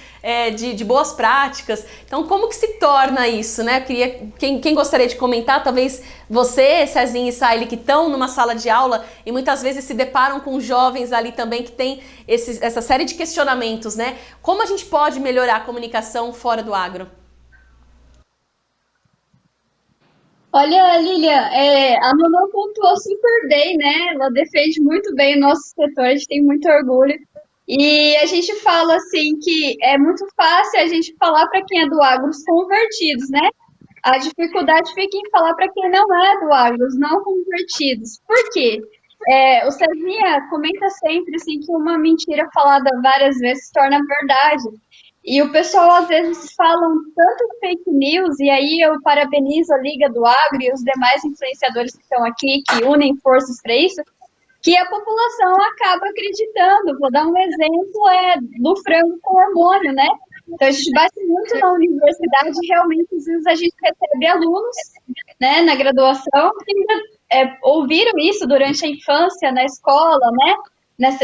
de boas práticas, então como que se torna isso, né? Eu queria, quem gostaria de comentar, talvez você, Cezinha e Saile, que estão numa sala de aula e muitas vezes se deparam com jovens ali também que tem essa série de questionamentos, né? Como a gente pode melhorar a comunicação fora do agro? Olha, Lilian, a Nono pontuou super bem, né? Ela defende muito bem o nosso setor, a gente tem muito orgulho. E a gente fala assim que é muito fácil a gente falar para quem é do agro, os convertidos, né? A dificuldade fica em falar para quem não é do agro, os não convertidos. Por quê? O Cezinha comenta sempre assim, que uma mentira falada várias vezes se torna verdade. E o pessoal às vezes falam tanto fake news, e aí eu parabenizo a Liga do Agro e os demais influenciadores que estão aqui, que unem forças para isso, que a população acaba acreditando. Vou dar um exemplo, do frango com hormônio, né? Então, a gente bate muito na universidade, realmente, às vezes a gente recebe alunos, né, na graduação, que ouviram isso durante a infância, na escola, né?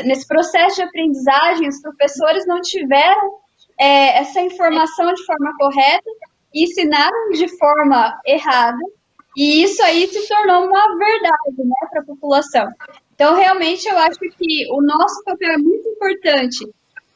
Nesse processo de aprendizagem, os professores não tiveram essa informação de forma correta e ensinaram de forma errada, e isso aí se tornou uma verdade, né, para a população. Então, realmente, eu acho que o nosso papel é muito importante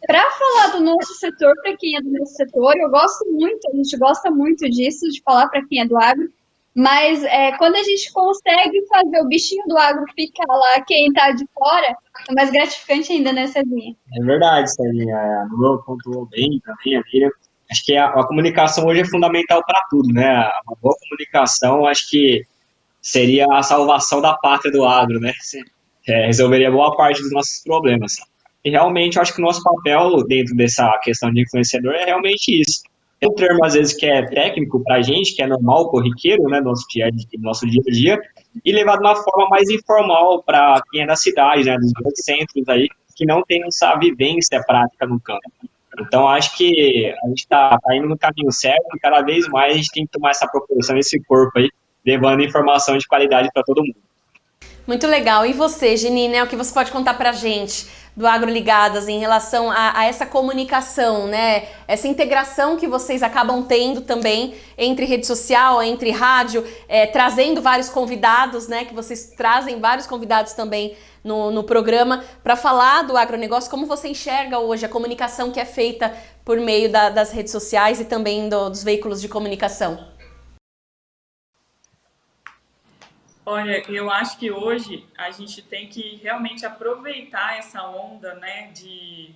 para falar do nosso setor, para quem é do nosso setor. Eu gosto muito, a gente gosta muito disso, de falar para quem é do agro, mas quando a gente consegue fazer o bichinho do agro ficar lá, quem está de fora, é mais gratificante ainda, né, Cezinha? É verdade, Celinha. A Lu pontuou bem também, a Miriam. Acho que a comunicação hoje é fundamental para tudo, né? Uma boa comunicação, acho que seria a salvação da pátria do agro, né? Resolveria boa parte dos nossos problemas. E realmente, eu acho que o nosso papel dentro dessa questão de influenciador é realmente isso. É um termo, às vezes, que é técnico para a gente, que é normal, corriqueiro, né, nosso dia a dia, e levar de uma forma mais informal para quem é da cidade, né, dos grandes centros aí, que não tem essa vivência prática no campo. Então, acho que a gente está indo no caminho certo e cada vez mais a gente tem que tomar essa proporção, esse corpo aí, levando informação de qualidade para todo mundo. Muito legal. E você, Geni, né, o que você pode contar pra gente do AgroLigadas em relação a essa comunicação, né? Essa integração que vocês acabam tendo também entre rede social, entre rádio, trazendo vários convidados, né? Que vocês trazem vários convidados também no programa para falar do agronegócio. Como você enxerga hoje a comunicação que é feita por meio das redes sociais e também dos veículos de comunicação? Olha, eu acho que hoje a gente tem que realmente aproveitar essa onda, né, de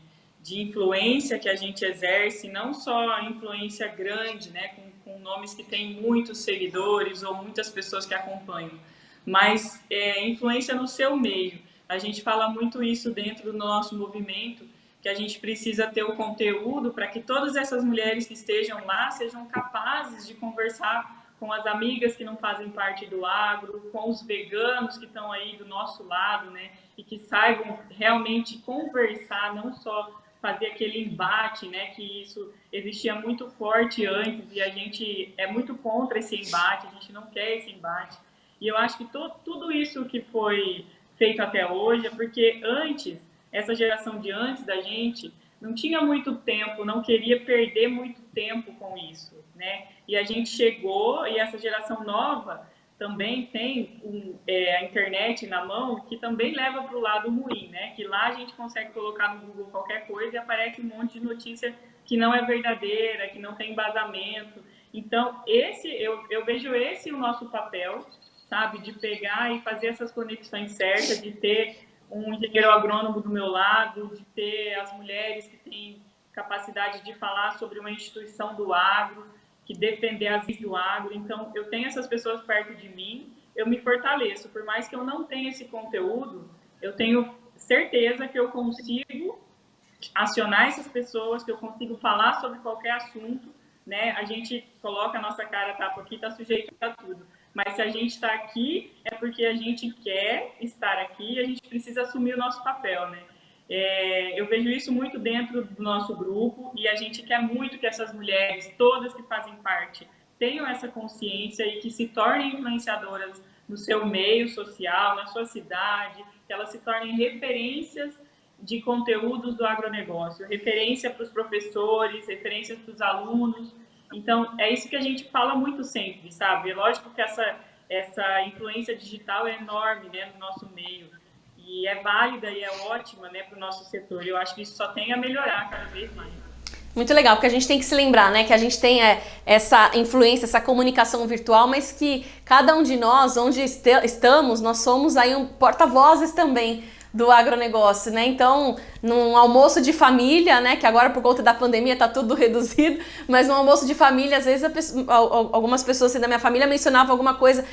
influência que a gente exerce, não só influência grande, né, com nomes que têm muitos seguidores ou muitas pessoas que acompanham, mas influência no seu meio. A gente fala muito isso dentro do nosso movimento, que a gente precisa ter o conteúdo para que todas essas mulheres que estejam lá sejam capazes de conversar com as amigas que não fazem parte do agro, com os veganos que estão aí do nosso lado, né, e que saibam realmente conversar, não só fazer aquele embate, né, que isso existia muito forte antes e a gente é muito contra esse embate, a gente não quer esse embate. E eu acho que tudo isso que foi feito até hoje é porque antes, essa geração de antes da gente, não tinha muito tempo, não queria perder muito tempo com isso, né? E a gente chegou, e essa geração nova também tem a internet na mão, que também leva para o lado ruim, né? Que lá a gente consegue colocar no Google qualquer coisa e aparece um monte de notícia que não é verdadeira, que não tem embasamento. Então, eu vejo esse o nosso papel, sabe? De pegar e fazer essas conexões certas, de ter um engenheiro agrônomo do meu lado, de ter as mulheres que têm capacidade de falar sobre uma instituição do agro, que defender as leis do agro. Então, eu tenho essas pessoas perto de mim, eu me fortaleço. Por mais que eu não tenha esse conteúdo, eu tenho certeza que eu consigo acionar essas pessoas, que eu consigo falar sobre qualquer assunto, né? A gente coloca a nossa cara a tapa aqui, está sujeito a tudo. Mas se a gente está aqui, é porque a gente quer estar aqui e a gente precisa assumir o nosso papel, né? Eu vejo isso muito dentro do nosso grupo e a gente quer muito que essas mulheres, todas que fazem parte, tenham essa consciência e que se tornem influenciadoras no seu meio social, na sua cidade, que elas se tornem referências de conteúdos do agronegócio, referência para os professores, referências para os alunos. Então, é isso que a gente fala muito sempre, sabe? É lógico que essa influência digital é enorme, né, no nosso meio. E é válida e é ótima, né, para o nosso setor. Eu acho que isso só tem a melhorar cada vez mais. Muito legal, porque a gente tem que se lembrar, né, que a gente tem essa influência, essa comunicação virtual, mas que cada um de nós, onde estamos, nós somos aí porta-vozes também do agronegócio, né? Então, num almoço de família, né, que agora por conta da pandemia tá tudo reduzido, mas num almoço de família, às vezes algumas pessoas assim, da minha família mencionavam alguma coisa,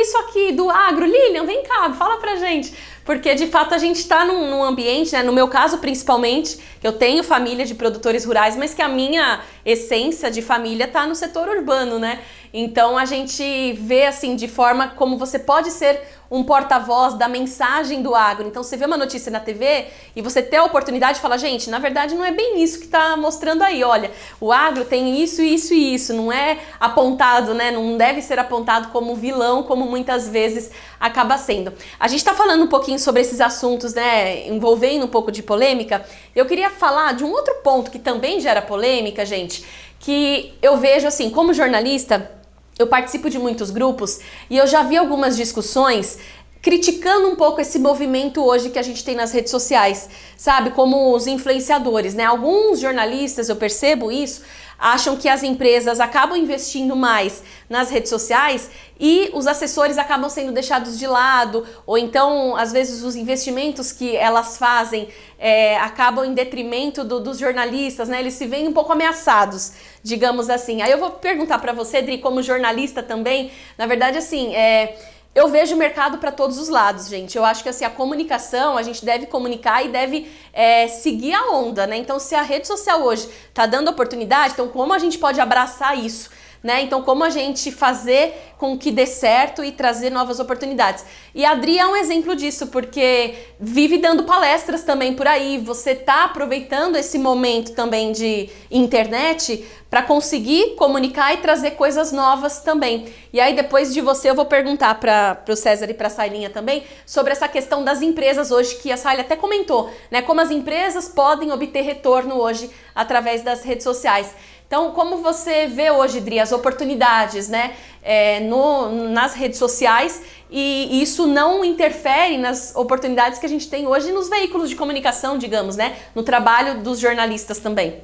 isso aqui do agro, Lilian, vem cá, fala pra gente, porque de fato a gente tá num ambiente, né, no meu caso principalmente, que eu tenho família de produtores rurais, mas que a minha essência de família tá no setor urbano, né? Então a gente vê assim de forma como você pode ser um porta-voz da mensagem do agro. Então você vê uma notícia na TV e você ter a oportunidade de falar, gente, na verdade não é bem isso que está mostrando aí, olha, o agro tem isso, isso e isso, não é apontado, né, não deve ser apontado como vilão, como muitas vezes acaba sendo. A gente está falando um pouquinho sobre esses assuntos, né, envolvendo um pouco de polêmica. Eu queria falar de um outro ponto que também gera polêmica, gente, que eu vejo assim, como jornalista, eu participo de muitos grupos e eu já vi algumas discussões criticando um pouco esse movimento hoje que a gente tem nas redes sociais, sabe? Como os influenciadores, né? Alguns jornalistas, eu percebo isso, acham que as empresas acabam investindo mais nas redes sociais e os assessores acabam sendo deixados de lado, ou então, às vezes, os investimentos que elas fazem acabam em detrimento dos jornalistas, né? Eles se veem um pouco ameaçados, digamos assim. Aí eu vou perguntar para você, Dri, como jornalista também, na verdade, assim, eu vejo mercado para todos os lados, gente. Eu acho que assim, a comunicação, a gente deve comunicar e deve seguir a onda, né? Então, se a rede social hoje está dando oportunidade, então como a gente pode abraçar isso, né? Então, como a gente fazer com que dê certo e trazer novas oportunidades. E a Adri é um exemplo disso, porque vive dando palestras também por aí. Você tá aproveitando esse momento também de internet para conseguir comunicar e trazer coisas novas também. E aí, depois de você, eu vou perguntar para o César e para a Sailinha também sobre essa questão das empresas hoje, que a Sailia até comentou, né? Como as empresas podem obter retorno hoje através das redes sociais. Então, como você vê hoje, Dri, as oportunidades, né, nas redes sociais e isso não interfere nas oportunidades que a gente tem hoje nos veículos de comunicação, digamos, né, no trabalho dos jornalistas também?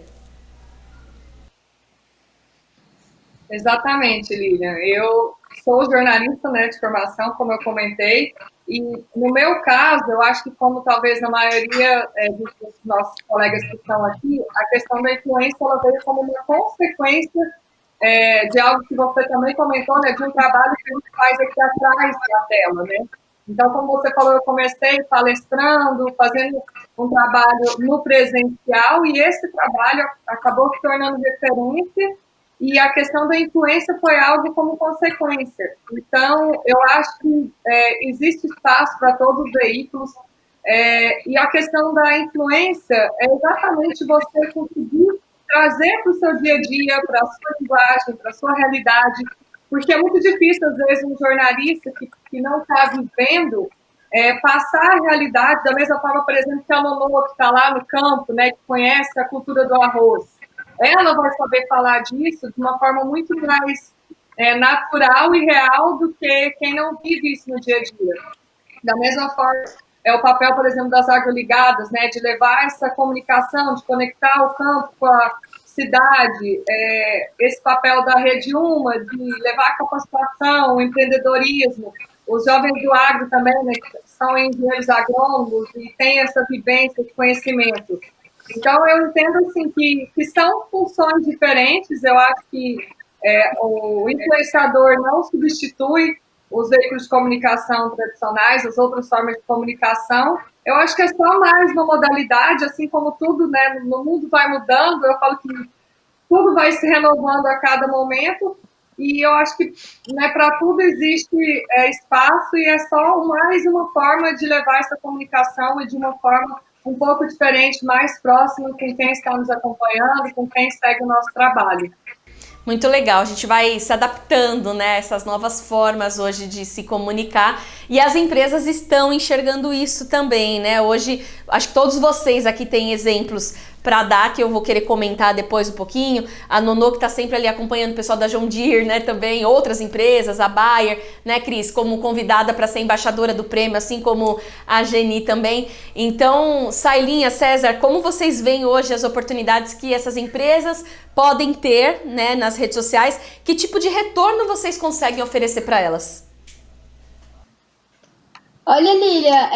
Exatamente, Lilian. Eu sou jornalista, né, de formação, como eu comentei, e no meu caso, eu acho que como talvez na maioria dos nossos colegas que estão aqui, a questão da influência ela veio como uma consequência de algo que você também comentou, né, de um trabalho que a gente faz aqui atrás da tela, né? Então, como você falou, eu comecei palestrando, fazendo um trabalho no presencial, e esse trabalho acabou se tornando referência. E a questão da influência foi algo como consequência. Então, eu acho que existe espaço para todos os veículos. E a questão da influência é exatamente você conseguir trazer para o seu dia a dia, para a sua linguagem, para a sua realidade. Porque é muito difícil, às vezes, um jornalista que não está vivendo passar a realidade da mesma forma, por exemplo, que a Nonô, que está lá no campo, né, que conhece a cultura do arroz. Ela vai saber falar disso de uma forma muito mais natural e real do que quem não vive isso no dia a dia. Da mesma forma, é o papel, por exemplo, das agroligadas, né, de levar essa comunicação, de conectar o campo com a cidade, esse papel da Rede Uma, de levar a capacitação, o empreendedorismo, os jovens do agro também, né, que são engenheiros agrônomos e têm essa vivência de conhecimento. Então, eu entendo assim, que são funções diferentes. Eu acho que o influenciador não substitui os veículos de comunicação tradicionais, as outras formas de comunicação. Eu acho que é só mais uma modalidade, assim como tudo, né, no mundo vai mudando. Eu falo que tudo vai se renovando a cada momento, e eu acho que, né, para tudo existe espaço, e é só mais uma forma de levar essa comunicação e de uma forma um pouco diferente, mais próximo com quem está nos acompanhando, com quem segue o nosso trabalho. Muito legal, a gente vai se adaptando, né, a essas novas formas hoje de se comunicar, e as empresas estão enxergando isso também, né? Hoje, acho que todos vocês aqui têm exemplos para dar, que eu vou querer comentar depois um pouquinho. A Nonô, que está sempre ali acompanhando o pessoal da John Deere, né, também, outras empresas, a Bayer, né, Cris, como convidada para ser embaixadora do prêmio, assim como a Geni também. Então, Sailinha, César, como vocês veem hoje as oportunidades que essas empresas podem ter, né, nas redes sociais? Que tipo de retorno vocês conseguem oferecer para elas? Olha, Lília,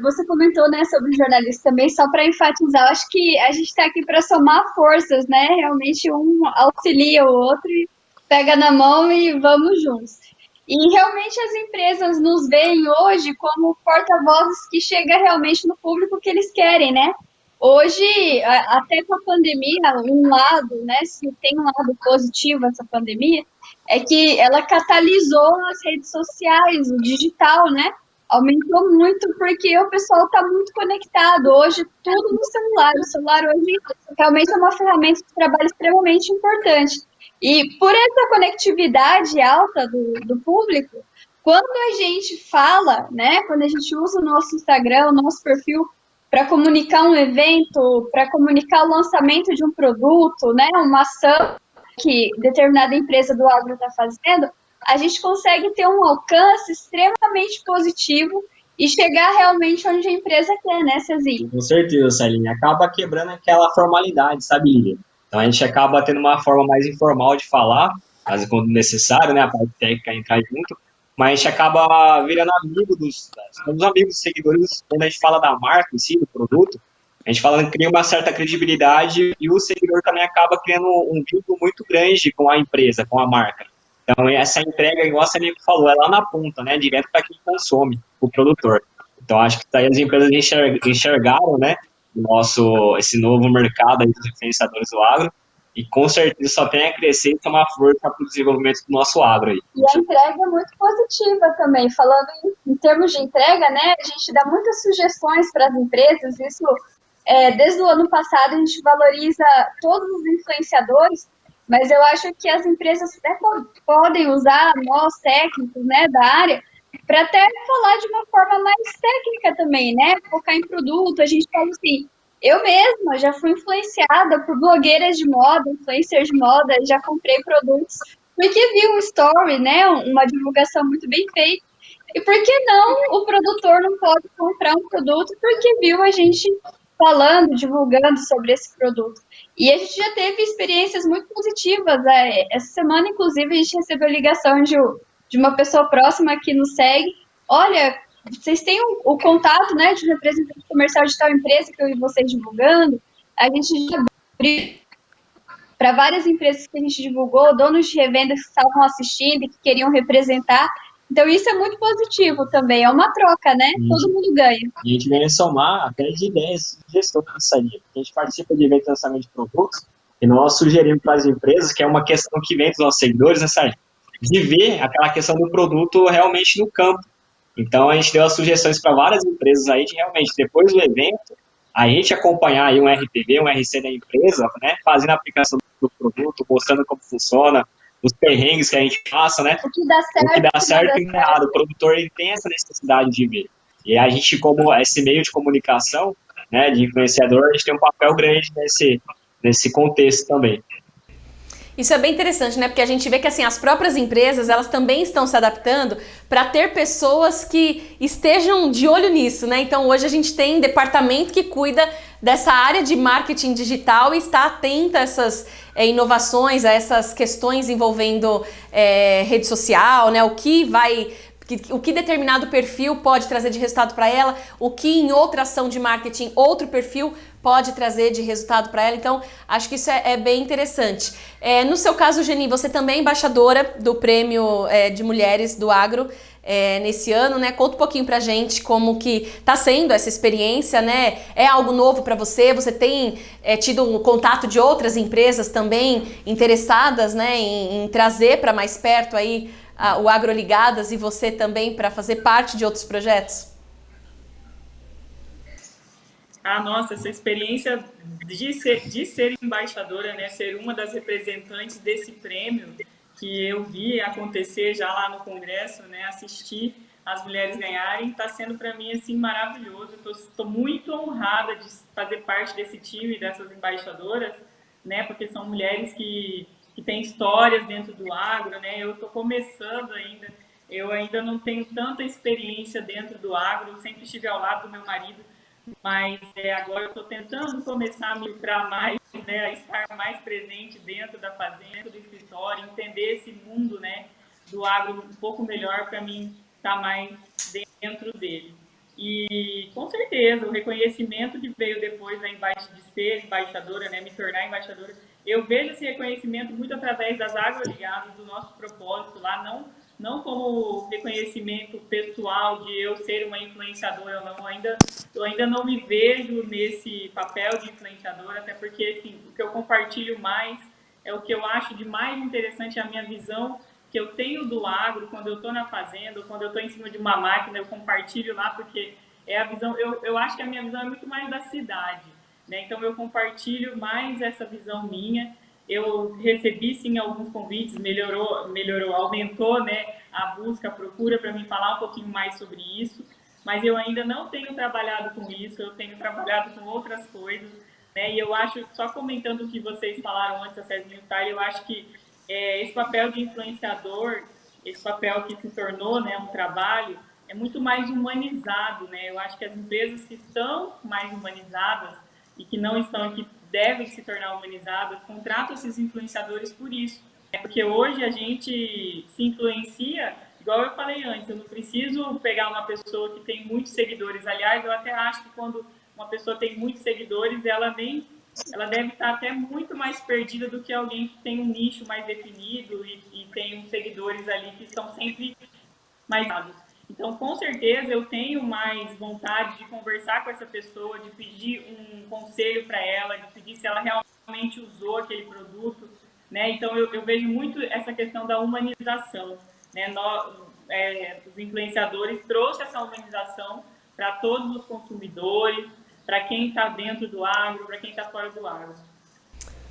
você comentou, né, sobre o jornalista também, só para enfatizar, eu acho que a gente está aqui para somar forças, né? Realmente um auxilia o outro e pega na mão e vamos juntos. E realmente as empresas nos veem hoje como porta-vozes que chega realmente no público que eles querem, né? Hoje, até com a pandemia, um lado, né, se tem um lado positivo essa pandemia, é que ela catalisou as redes sociais, o digital, né? Aumentou muito porque o pessoal está muito conectado. Hoje, tudo no celular. O celular hoje realmente é uma ferramenta de trabalho extremamente importante. E por essa conectividade alta do público, quando a gente fala, né, quando a gente usa o nosso Instagram, o nosso perfil para comunicar um evento, para comunicar o lançamento de um produto, né, uma ação que determinada empresa do agro está fazendo, a gente consegue ter um alcance extremamente positivo e chegar realmente onde a empresa quer, né, Cezinha? Com certeza, Salinha. Acaba quebrando aquela formalidade, sabe, Lívia? Então a gente acaba tendo uma forma mais informal de falar, às quando necessário, né, a parte técnica entrar junto, mas a gente acaba virando amigo somos amigos dos seguidores quando a gente fala da marca em si, do produto, a gente fala, cria uma certa credibilidade e o seguidor também acaba criando um vínculo muito grande com a empresa, com a marca. Então, essa entrega, igual a Salinha falou, é lá na ponta, né, direto para quem consome, o produtor. Então, acho que daí as empresas enxergaram, né, esse novo mercado aí dos influenciadores do agro, e com certeza só tem a crescer e tomar força para o desenvolvimento do nosso agro aí. E a entrega é muito positiva também. Falando em termos de entrega, né, a gente dá muitas sugestões para as empresas, isso desde o ano passado a gente valoriza todos os influenciadores, mas eu acho que as empresas até podem usar nós técnicos, né, da área, para até falar de uma forma mais técnica também, né? Focar em produto. A gente fala assim, eu mesma já fui influenciada por blogueiras de moda, influencers de moda, já comprei produtos porque vi um story, né? Uma divulgação muito bem feita. E por que não o produtor não pode comprar um produto porque viu a gente falando, divulgando sobre esse produto? E a gente já teve experiências muito positivas. Essa semana, inclusive, a gente recebeu ligação de uma pessoa próxima que nos segue. Olha, vocês têm o contato, né, de um representante comercial de tal empresa que eu vi vocês divulgando. A gente já abriu para várias empresas que a gente divulgou, donos de revendas que estavam assistindo e que queriam representar. Então, isso é muito positivo também. É uma troca, né? Todo mundo ganha. E a gente vem somar até de ideias de gestão disso aí. A gente participa de eventos de lançamento de produtos e nós sugerimos para as empresas, que é uma questão que vem dos nossos seguidores, né, Sérgio? De ver aquela questão do produto realmente no campo. Então, a gente deu as sugestões para várias empresas aí de realmente, depois do evento, a gente acompanhar aí um RPV, um RC da empresa, né, fazendo a aplicação do produto, mostrando como funciona, os perrengues que a gente passa, né? O que dá certo e errado. O produtor ele tem essa necessidade de ver. E a gente, como esse meio de comunicação, né, de influenciador, a gente tem um papel grande nesse contexto também. Isso é bem interessante, né? Porque a gente vê que assim, as próprias empresas, elas também estão se adaptando para ter pessoas que estejam de olho nisso, né? Então hoje a gente tem departamento que cuida dessa área de marketing digital e está atenta a essas inovações, a essas questões envolvendo rede social, né? O que determinado perfil pode trazer de resultado para ela, o que em outra ação de marketing outro perfil pode trazer de resultado para ela. Então, acho que isso é bem interessante. No seu caso, Geni, você também é embaixadora do Prêmio de Mulheres do Agro nesse ano, né? Conta um pouquinho pra gente como que tá sendo essa experiência, né? É algo novo para você? Você tem tido um contato de outras empresas também interessadas, né, em trazer para mais perto aí o Agroligadas e você também para fazer parte de outros projetos? Nossa, essa experiência de ser embaixadora, né, ser uma das representantes desse prêmio que eu vi acontecer já lá no Congresso, né, assistir as mulheres ganharem, está sendo para mim assim maravilhoso. Estou muito honrada de fazer parte desse time, dessas embaixadoras, né, porque são mulheres que têm histórias dentro do agro, né. Eu estou começando ainda, eu ainda não tenho tanta experiência dentro do agro, eu sempre estive ao lado do meu marido, mas agora eu estou tentando começar a migrar mais, né, a estar mais presente dentro da fazenda, do escritório, entender esse mundo, né, do agro um pouco melhor para mim está mais dentro dele. E, com certeza, o reconhecimento que veio depois de ser embaixadora, né, me tornar embaixadora, eu vejo esse reconhecimento muito através das agroligadas, do nosso propósito lá, não como reconhecimento pessoal de eu ser uma influenciadora ou não, eu ainda não me vejo nesse papel de influenciadora, até porque assim, o que eu compartilho mais é o que eu acho de mais interessante, a minha visão que eu tenho do agro, quando eu estou na fazenda, ou quando eu estou em cima de uma máquina, eu compartilho lá, porque é a visão, eu acho que a minha visão é muito mais da cidade, né? Então eu compartilho mais essa visão minha. Eu recebi sim alguns convites, melhorou, aumentou, né, a busca, a procura para mim falar um pouquinho mais sobre isso, mas eu ainda não tenho trabalhado com isso, eu tenho trabalhado com outras coisas, né? E eu acho, só comentando o que vocês falaram antes, a César Militar, eu acho que esse papel de influenciador, esse papel que se tornou, né, um trabalho, é muito mais humanizado, né? Eu acho que as empresas que estão mais humanizadas e que não estão, que devem se tornar humanizadas, contratam esses influenciadores por isso. Porque hoje a gente se influencia, igual eu falei antes, eu não preciso pegar uma pessoa que tem muitos seguidores. Aliás, eu até acho que quando uma pessoa tem muitos seguidores, ela deve estar até muito mais perdida do que alguém que tem um nicho mais definido e tem uns seguidores ali que são sempre mais dados. Então, com certeza, eu tenho mais vontade de conversar com essa pessoa, de pedir um conselho para ela, de pedir se ela realmente usou aquele produto, né? Então, eu vejo muito essa questão da humanização, né? Os influenciadores trouxeram essa humanização para todos os consumidores, para quem está dentro do agro, para quem está fora do agro.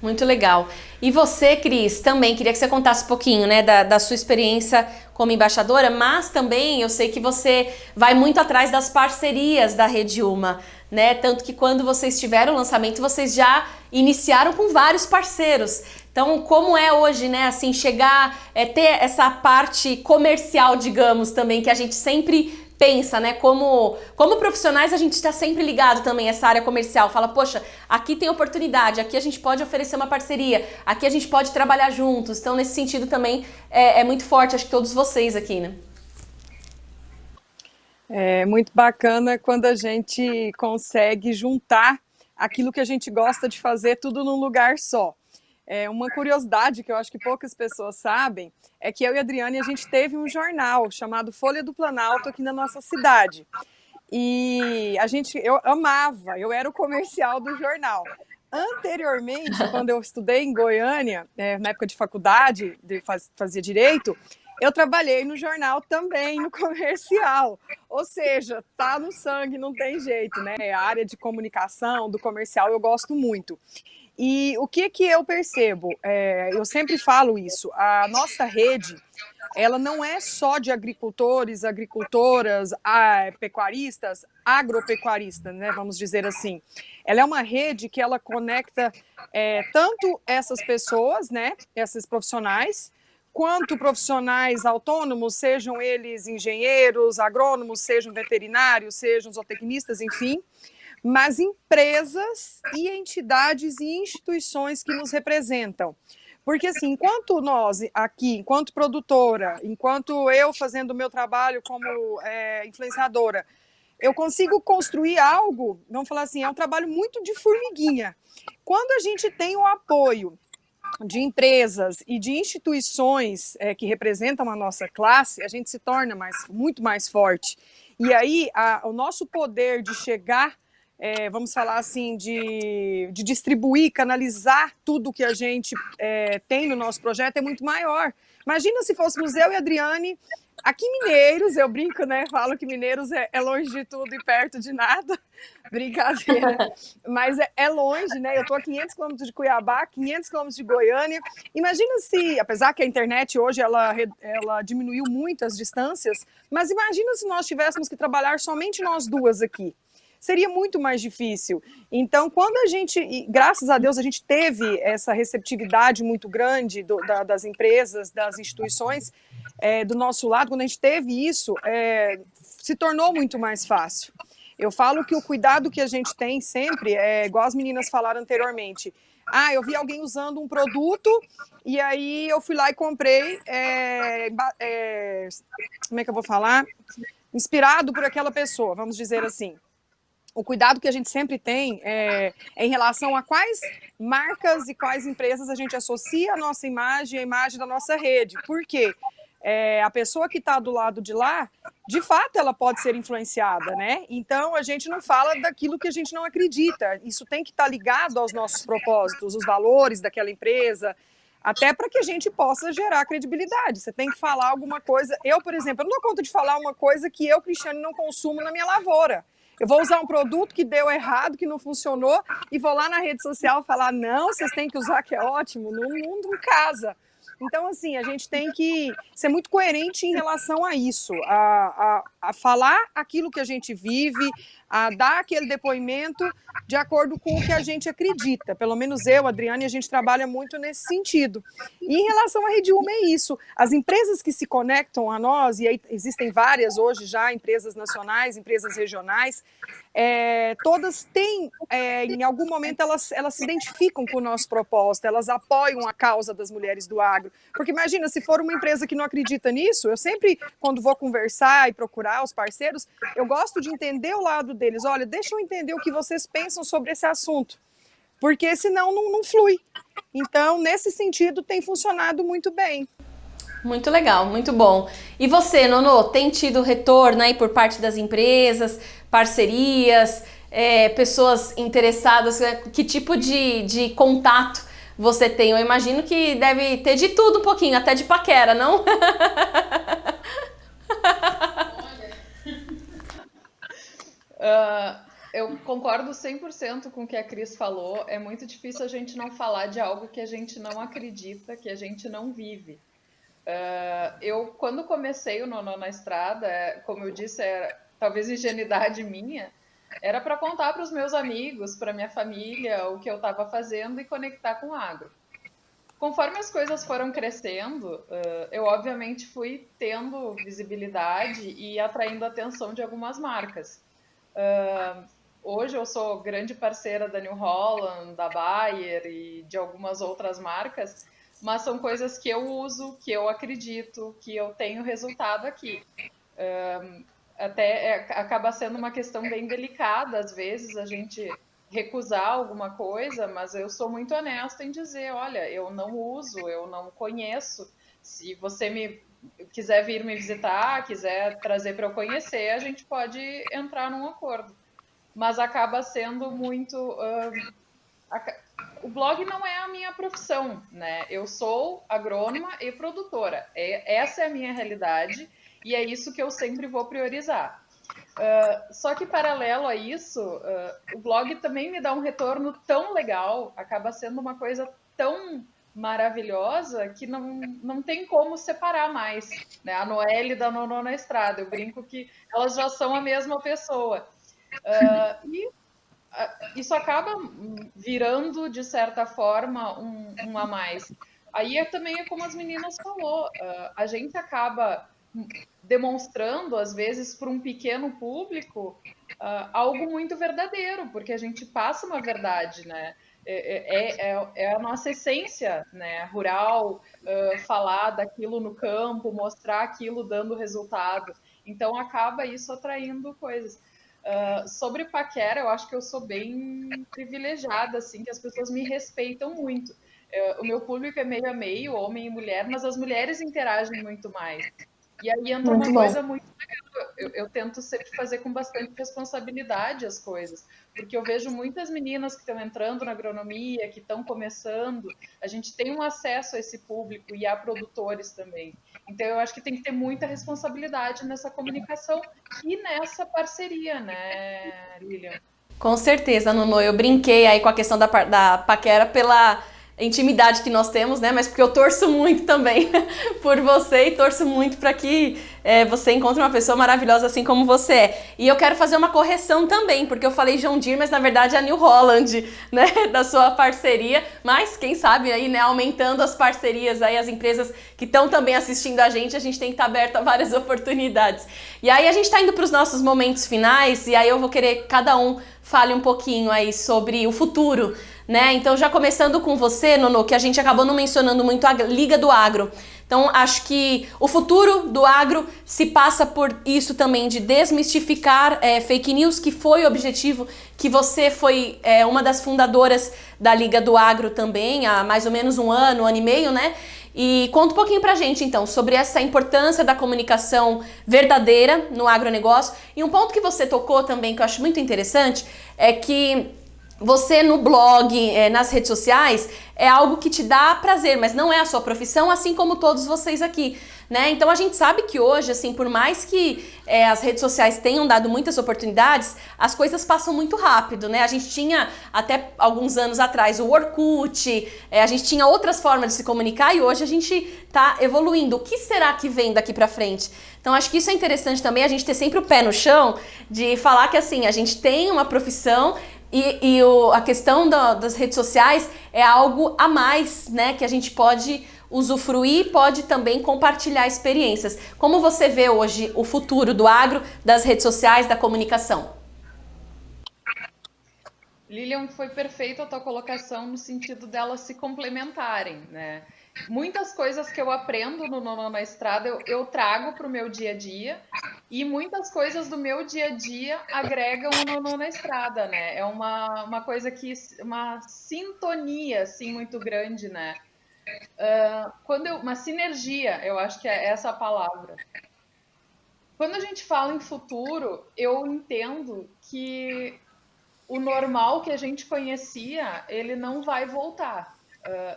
Muito legal. E você, Cris, também queria que você contasse um pouquinho, né, da sua experiência como embaixadora, mas também eu sei que você vai muito atrás das parcerias da Rede Uma, né? Tanto que quando vocês tiveram o lançamento, vocês já iniciaram com vários parceiros. Então, como é hoje, né, assim, chegar, ter essa parte comercial, digamos, também, que a gente sempre pensa, né, como profissionais a gente está sempre ligado também a essa área comercial, fala, poxa, aqui tem oportunidade, aqui a gente pode oferecer uma parceria, aqui a gente pode trabalhar juntos, então nesse sentido também é muito forte, acho que todos vocês aqui, né? É muito bacana quando a gente consegue juntar aquilo que a gente gosta de fazer tudo num lugar só. Uma curiosidade que eu acho que poucas pessoas sabem é que eu e a Adriane, a gente teve um jornal chamado Folha do Planalto aqui na nossa cidade. E eu amava, eu era o comercial do jornal. Anteriormente, quando eu estudei em Goiânia, na época de faculdade, fazia direito, eu trabalhei no jornal também, no comercial. Ou seja, tá no sangue, não tem jeito, né? A área de comunicação, do comercial, eu gosto muito. E o que eu percebo? Eu sempre falo isso, a nossa rede, ela não é só de agricultores, agricultoras, pecuaristas, agropecuaristas, né, vamos dizer assim. Ela é uma rede que ela conecta tanto essas pessoas, né, esses profissionais, quanto profissionais autônomos, sejam eles engenheiros, agrônomos, sejam veterinários, sejam zootecnistas, enfim, mas empresas e entidades e instituições que nos representam. Porque, assim, enquanto nós aqui, enquanto produtora, enquanto eu fazendo o meu trabalho como influenciadora, eu consigo construir algo, vamos falar assim, é um trabalho muito de formiguinha. Quando a gente tem o apoio de empresas e de instituições que representam a nossa classe, a gente se torna muito mais forte. E aí, o nosso poder de chegar, vamos falar assim, de distribuir, canalizar tudo que a gente tem no nosso projeto é muito maior. Imagina se fôssemos eu e a Adriane, aqui em Mineiros, eu brinco, né? Falo que Mineiros é longe de tudo e perto de nada. Brincadeira. Mas é longe, né? Eu estou a 500 quilômetros de Cuiabá, 500 quilômetros de Goiânia. Imagina se, apesar que a internet hoje ela diminuiu muito as distâncias, mas imagina se nós tivéssemos que trabalhar somente nós duas aqui. Seria muito mais difícil. Então, quando a gente, graças a Deus, a gente teve essa receptividade muito grande das empresas, das instituições, do nosso lado, quando a gente teve isso, se tornou muito mais fácil. Eu falo que o cuidado que a gente tem sempre é igual as meninas falaram anteriormente. Eu vi alguém usando um produto e aí eu fui lá e comprei, como é que eu vou falar? Inspirado por aquela pessoa, vamos dizer assim. O cuidado que a gente sempre tem é em relação a quais marcas e quais empresas a gente associa a nossa imagem, a imagem da nossa rede. Por quê? A pessoa que está do lado de lá, de fato, ela pode ser influenciada, né? Então, a gente não fala daquilo que a gente não acredita. Isso tem que estar ligado aos nossos propósitos, os valores daquela empresa, até para que a gente possa gerar credibilidade. Você tem que falar alguma coisa. Eu, por exemplo, eu não dou conta de falar uma coisa que eu, Cristiane, não consumo na minha lavoura. Eu vou usar um produto que deu errado, que não funcionou, e vou lá na rede social falar, não, vocês têm que usar, que é ótimo, não casa. Então, assim, a gente tem que ser muito coerente em relação a isso, a falar aquilo que a gente vive, a dar aquele depoimento de acordo com o que a gente acredita. Pelo menos eu, Adriane, a gente trabalha muito nesse sentido. E em relação à Rede Uma é isso. As empresas que se conectam a nós, e aí existem várias hoje já, empresas nacionais, empresas regionais, todas têm, em algum momento, elas se identificam com o nosso propósito, elas apoiam a causa das mulheres do agro. Porque imagina, se for uma empresa que não acredita nisso, eu sempre, quando vou conversar e procurar os parceiros, eu gosto de entender o lado deles. Olha, deixa eu entender o que vocês pensam sobre esse assunto, porque senão não flui. Então, nesse sentido, tem funcionado muito bem. Muito legal, muito bom. E você, Nonô, tem tido retorno aí por parte das empresas, parcerias, pessoas interessadas? Que tipo de contato você tem? Eu imagino que deve ter de tudo um pouquinho, até de paquera, não? Eu concordo 100% com o que a Cris falou. É muito difícil a gente não falar de algo que a gente não acredita, que a gente não vive. Eu, quando comecei o Nonô na Estrada, como eu disse, talvez ingenuidade minha, era para contar para os meus amigos, para minha família, o que eu estava fazendo e conectar com o agro. Conforme as coisas foram crescendo, eu obviamente fui tendo visibilidade e atraindo a atenção de algumas marcas. Hoje eu sou grande parceira da New Holland, da Bayer e de algumas outras marcas, mas são coisas que eu uso, que eu acredito, que eu tenho resultado aqui. Até acaba sendo uma questão bem delicada, às vezes, a gente recusar alguma coisa, mas eu sou muito honesta em dizer, olha, eu não uso, eu não conheço. Se você quiser vir me visitar, quiser trazer para eu conhecer, a gente pode entrar num acordo. Mas acaba sendo muito... O blog não é a minha profissão, né? Eu sou agrônoma e produtora. Essa é a minha realidade e é isso que eu sempre vou priorizar. Só que, paralelo a isso, o blog também me dá um retorno tão legal, acaba sendo uma coisa tão maravilhosa que não tem como separar mais, né? A Noelle da Nonô na Estrada. Eu brinco que elas já são a mesma pessoa. E isso acaba virando, de certa forma, um a mais. Aí também é como as meninas falou, a gente acaba demonstrando, às vezes, para um pequeno público, algo muito verdadeiro, porque a gente passa uma verdade, né? É a nossa essência, né? Rural, falar daquilo no campo, mostrar aquilo dando resultado. Então, acaba isso atraindo coisas. Sobre paquera, eu acho que eu sou bem privilegiada, assim, que as pessoas me respeitam muito. O meu público é meio a meio, homem e mulher, mas as mulheres interagem muito mais. E aí entra uma coisa muito legal. Eu tento sempre fazer com bastante responsabilidade as coisas, porque eu vejo muitas meninas que estão entrando na agronomia, que estão começando, a gente tem um acesso a esse público e a produtores também. Então eu acho que tem que ter muita responsabilidade nessa comunicação e nessa parceria, né, Lilian? Com certeza, Nonô. Eu brinquei aí com a questão da paquera intimidade que nós temos, né? Mas porque eu torço muito também por você e torço muito para que você encontre uma pessoa maravilhosa assim como você é. E eu quero fazer uma correção também, porque eu falei John Deere, mas na verdade é a New Holland, né? Da sua parceria. Mas quem sabe aí, né? Aumentando as parcerias aí, as empresas que estão também assistindo a gente tem que estar aberto a várias oportunidades. E aí a gente está indo para os nossos momentos finais e aí eu vou querer que cada um fale um pouquinho aí sobre o futuro, né? Então, já começando com você, Nono, que a gente acabou não mencionando muito a Liga do Agro. Então, acho que o futuro do agro se passa por isso também, de desmistificar fake news, que foi o objetivo, que você foi uma das fundadoras da Liga do Agro também, há mais ou menos um ano e meio, né? E conta um pouquinho pra gente, então, sobre essa importância da comunicação verdadeira no agronegócio. E um ponto que você tocou também, que eu acho muito interessante, é que você no blog, nas redes sociais, é algo que te dá prazer, mas não é a sua profissão, assim como todos vocês aqui, né? Então a gente sabe que hoje, assim, por mais que as redes sociais tenham dado muitas oportunidades, as coisas passam muito rápido, né? A gente tinha até alguns anos atrás o Orkut, a gente tinha outras formas de se comunicar e hoje a gente tá evoluindo. O que será que vem daqui pra frente? Então acho que isso é interessante também, a gente ter sempre o pé no chão, de falar que assim, a gente tem uma profissão e a questão das redes sociais é algo a mais, né, que a gente pode usufruir, pode também compartilhar experiências. Como você vê hoje o futuro do agro, das redes sociais, da comunicação? Lilian, foi perfeita a tua colocação no sentido delas se complementarem, né? Muitas coisas que eu aprendo no Nono na Estrada eu trago para o meu dia a dia e muitas coisas do meu dia a dia agregam o Nono na Estrada, né? É uma coisa uma sintonia assim muito grande, né? Uma sinergia, eu acho que é essa a palavra. Quando a gente fala em futuro, eu entendo que o normal que a gente conhecia, ele não vai voltar.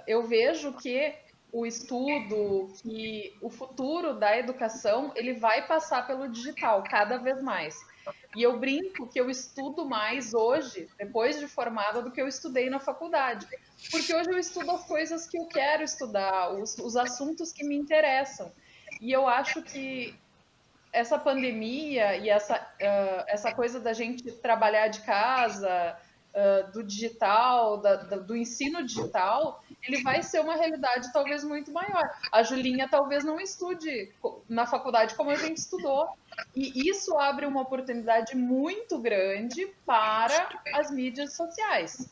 Eu vejo que o estudo, que o futuro da educação, ele vai passar pelo digital cada vez mais. E eu brinco que eu estudo mais hoje, depois de formada, do que eu estudei na faculdade. Porque hoje eu estudo as coisas que eu quero estudar, os assuntos que me interessam. E eu acho que essa pandemia e essa coisa da gente trabalhar de casa, do digital, do ensino digital, ele vai ser uma realidade talvez muito maior. A Julinha talvez não estude na faculdade como a gente estudou. E isso abre uma oportunidade muito grande para as mídias sociais.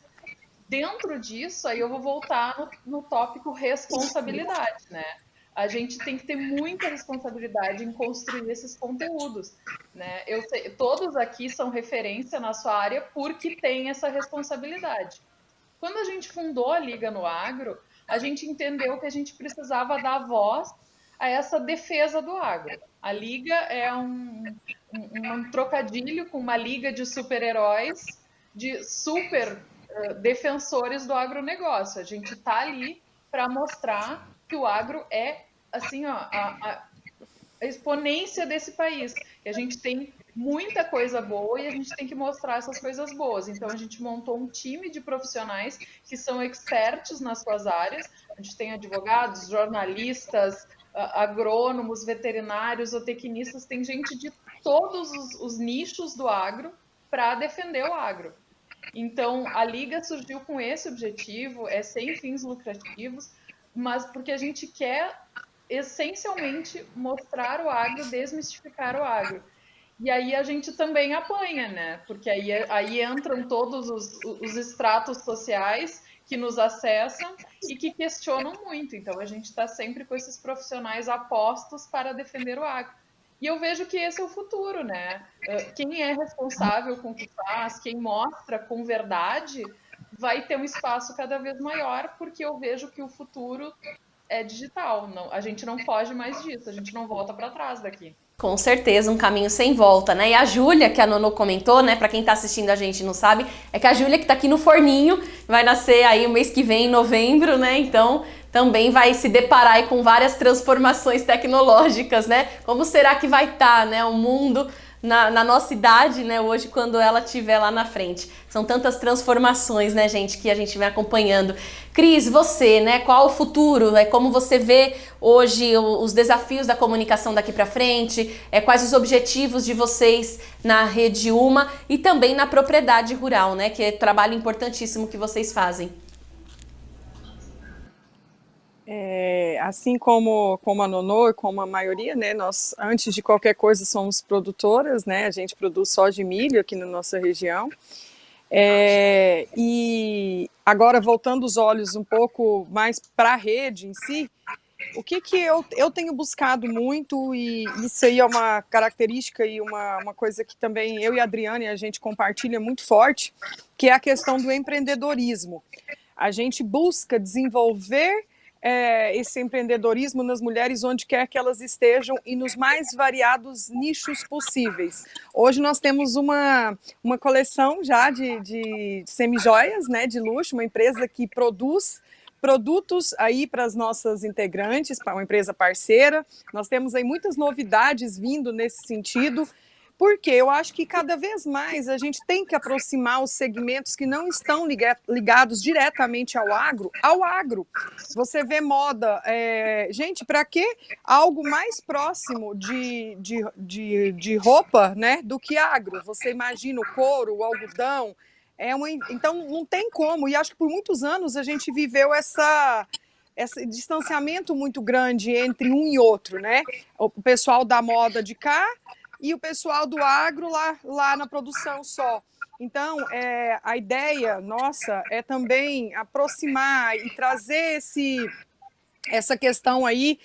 Dentro disso, aí eu vou voltar no tópico responsabilidade, né? A gente tem que ter muita responsabilidade em construir esses conteúdos, né? Eu sei, todos aqui são referência na sua área porque tem essa responsabilidade. Quando a gente fundou a Liga no Agro, a gente entendeu que a gente precisava dar voz a essa defesa do agro. A Liga é um trocadilho com uma liga de super-heróis, de super defensores do agronegócio. A gente está ali para mostrar que o agro é assim, ó, a exponência desse país. E a gente tem muita coisa boa e a gente tem que mostrar essas coisas boas. Então, a gente montou um time de profissionais que são expertos nas suas áreas. A gente tem advogados, jornalistas, agrônomos, veterinários, zootecnistas, tem gente de todos os nichos do agro para defender o agro. Então, a Liga surgiu com esse objetivo, é sem fins lucrativos, mas porque a gente quer essencialmente mostrar o agro, desmistificar o agro. E aí a gente também apanha, né? Porque aí entram todos os estratos sociais que nos acessam e que questionam muito. Então a gente está sempre com esses profissionais apostos para defender o agro. E eu vejo que esse é o futuro, né? Quem é responsável com o que faz, quem mostra com verdade, vai ter um espaço cada vez maior, porque eu vejo que o futuro é digital. Não, a gente não foge mais disso, a gente não volta para trás daqui. Com certeza, um caminho sem volta, né? E a Júlia, que a Nono comentou, né? Pra quem tá assistindo a gente e não sabe, é que a Júlia que tá aqui no forninho, vai nascer aí o mês que vem, em novembro, né? Então, também vai se deparar aí com várias transformações tecnológicas, né? Como será que vai estar, né, o mundo na nossa idade, né, hoje, quando ela estiver lá na frente. São tantas transformações, né, gente, que a gente vem acompanhando. Cris, você, né, qual o futuro? Como você vê hoje os desafios da comunicação daqui para frente? Quais os objetivos de vocês na Rede Uma e também na propriedade rural, né, que é um trabalho importantíssimo que vocês fazem? Assim como a Nonô e como a maioria, né, nós, antes de qualquer coisa, somos produtoras, né, a gente produz soja e milho aqui na nossa região. E agora, voltando os olhos um pouco mais para a rede em si, o que eu tenho buscado muito, e isso aí é uma característica e uma coisa que também eu e a Adriane, a gente compartilha muito forte, que é a questão do empreendedorismo. A gente busca desenvolver esse empreendedorismo nas mulheres onde quer que elas estejam e nos mais variados nichos possíveis. Hoje nós temos uma coleção já de semijoias, né, de luxo, uma empresa que produz produtos aí para as nossas integrantes, para uma empresa parceira. Nós temos aí muitas novidades vindo nesse sentido, porque eu acho que cada vez mais a gente tem que aproximar os segmentos que não estão ligados diretamente ao agro. Você vê moda, gente, para que algo mais próximo de roupa, né, do que agro? Você imagina o couro, o algodão, então não tem como, e acho que por muitos anos a gente viveu esse distanciamento muito grande entre um e outro, né? O pessoal da moda de cá e o pessoal do agro lá na produção só. Então, a ideia nossa é também aproximar e trazer essa questão aí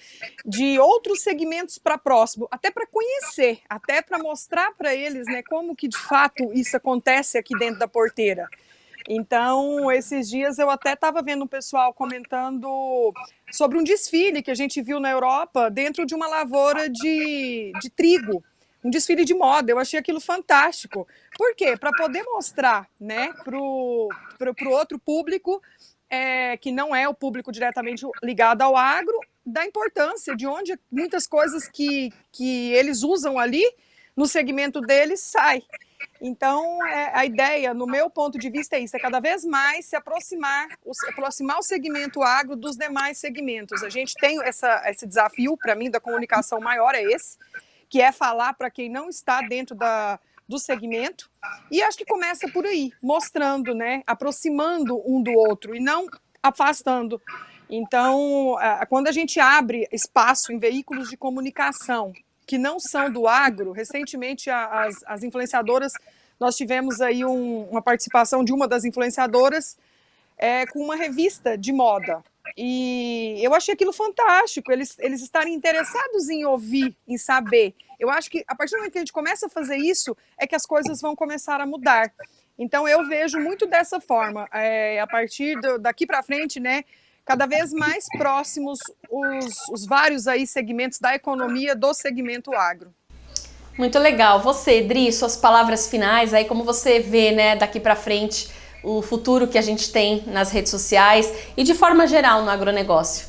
de outros segmentos para próximo, até para conhecer, até para mostrar para eles, né, como que de fato isso acontece aqui dentro da porteira. Então, esses dias eu até estava vendo um pessoal comentando sobre um desfile que a gente viu na Europa dentro de uma lavoura de trigo, um desfile de moda. Eu achei aquilo fantástico. Por quê? Para poder mostrar, né, pro outro público, que não é o público diretamente ligado ao agro, da importância de onde muitas coisas que eles usam ali, no segmento deles, sai. Então, a ideia, no meu ponto de vista, é isso, é cada vez mais se aproximar o segmento agro dos demais segmentos. A gente tem esse desafio, para mim, da comunicação maior, é esse, que é falar para quem não está dentro do segmento, e acho que começa por aí, mostrando, né, aproximando um do outro e não afastando. Então, quando a gente abre espaço em veículos de comunicação que não são do agro, recentemente as influenciadoras, nós tivemos aí uma participação de uma das influenciadoras com uma revista de moda. E eu achei aquilo fantástico, eles estarem interessados em ouvir, em saber. Eu acho que a partir do momento que a gente começa a fazer isso, é que as coisas vão começar a mudar. Então eu vejo muito dessa forma, a partir daqui para frente, né, cada vez mais próximos os vários aí segmentos da economia do segmento agro. Muito legal. Você, Dri, suas palavras finais, aí como você vê, né, daqui para frente, o futuro que a gente tem nas redes sociais e de forma geral no agronegócio?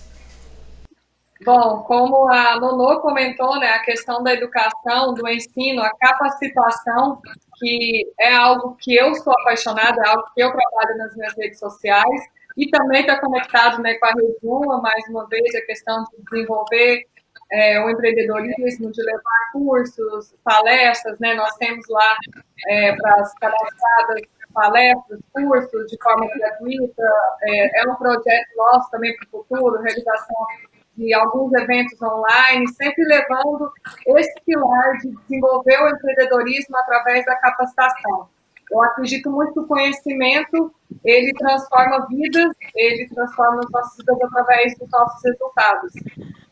Bom, como a Nonô comentou, né, a questão da educação, do ensino, a capacitação, que é algo que eu sou apaixonada, é algo que eu trabalho nas minhas redes sociais, e também está conectado, né, com a Rede Uma, mais uma vez, a questão de desenvolver o empreendedorismo, de levar cursos, palestras, né, nós temos lá para as cadastradas palestras, cursos de forma gratuita, é um projeto nosso também para o futuro, realização de alguns eventos online, sempre levando esse pilar de desenvolver o empreendedorismo através da capacitação. Eu acredito muito que o conhecimento, ele transforma vidas, ele transforma as nossas vidas através dos nossos resultados.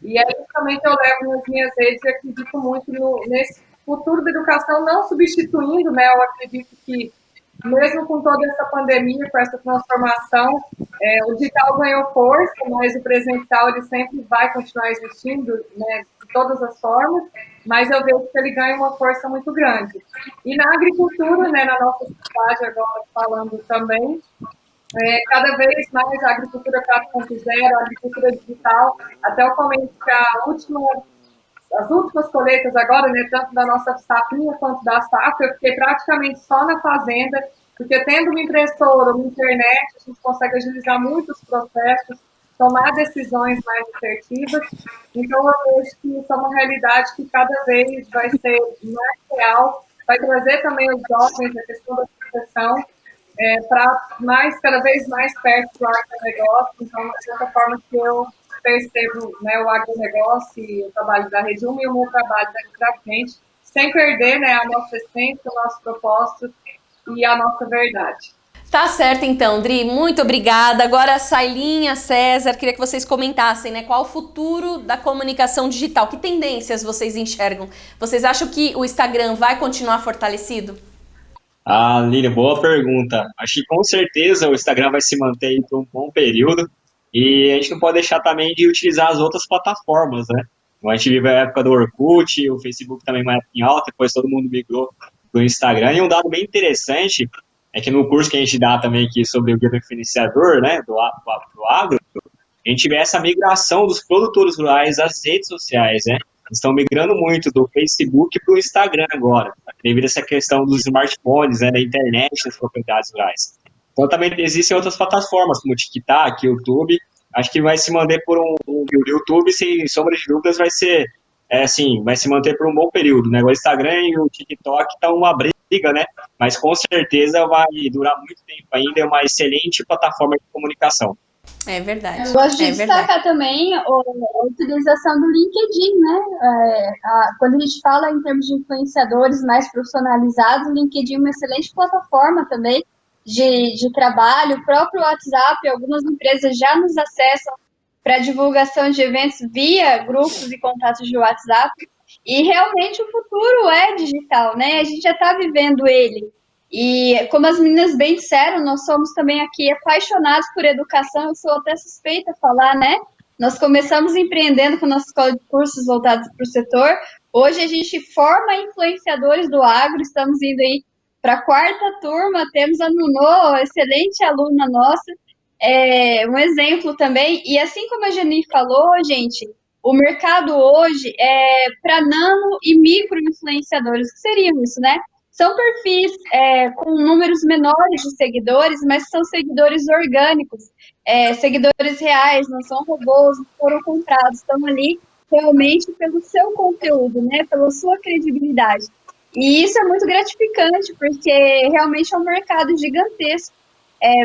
E é justamente eu levo nas minhas redes e acredito muito nesse futuro da educação, não substituindo, né? Eu acredito que mesmo com toda essa pandemia, com essa transformação, o digital ganhou força, mas o presencial ele sempre vai continuar existindo, né, de todas as formas, mas eu vejo que ele ganha uma força muito grande. E na agricultura, né, na nossa cidade agora falando também, cada vez mais a agricultura 4.0, a agricultura digital, até eu comento que a última as últimas colheitas agora, né, tanto da nossa safrinha quanto da safra, eu fiquei praticamente só na fazenda, porque tendo uma impressora, uma internet, a gente consegue agilizar muitos processos, tomar decisões mais assertivas. Então, eu vejo que isso é uma realidade que cada vez vai ser mais real, vai trazer também os jovens a questão da proteção para cada vez mais perto do agronegócio. Então, dessa forma que eu percebo, né, o agronegócio e o trabalho da Reduma e o meu trabalho daqui para frente, sem perder, né, a nossa essência, o nosso propósito e a nossa verdade. Tá certo então, Dri, muito obrigada. Agora, Sailinha, César, queria que vocês comentassem, né, qual o futuro da comunicação digital, que tendências vocês enxergam? Vocês acham que o Instagram vai continuar fortalecido? Ah, Lilian, boa pergunta. Acho que com certeza o Instagram vai se manter aí por um bom período e a gente não pode deixar também de utilizar as outras plataformas, né? A gente vive a época do Orkut, o Facebook também uma época em alta, depois todo mundo migrou do Instagram. E um dado bem interessante é que no curso que a gente dá também aqui sobre o guia do influenciador, né, do agro, a gente vê essa migração dos produtores rurais às redes sociais, né? Estão migrando muito do Facebook para o Instagram agora, devido a essa questão dos smartphones, né, da internet, das propriedades rurais. Então também existem outras plataformas, como o TikTok, YouTube. Acho que vai se manter por o YouTube, sem sombra de dúvidas, vai ser, vai se manter por um bom período, né? O Instagram e o TikTok estão uma briga, né? Mas com certeza vai durar muito tempo ainda, é uma excelente plataforma de comunicação. É verdade. Eu gosto de destacar também a utilização do LinkedIn, né? Quando a gente fala em termos de influenciadores mais profissionalizados, o LinkedIn é uma excelente plataforma também de trabalho. O próprio WhatsApp, algumas empresas já nos acessam para divulgação de eventos via grupos e contatos de WhatsApp. E realmente o futuro é digital, né? A gente já está vivendo ele. E como as meninas bem disseram, nós somos também aqui apaixonados por educação, eu sou até suspeita a falar, né? Nós começamos empreendendo com a nossa escola de cursos voltados para o setor. Hoje a gente forma influenciadores do agro, estamos indo aí para a 4ª turma, temos a Nuno, excelente aluna nossa, um exemplo também. E assim como a Geni falou, gente, o mercado hoje é para nano e micro influenciadores. O que seriam isso, né? São perfis com números menores de seguidores, mas são seguidores orgânicos, seguidores reais, não são robôs, não foram comprados, estão ali realmente pelo seu conteúdo, né, pela sua credibilidade. E isso é muito gratificante, porque realmente é um mercado gigantesco.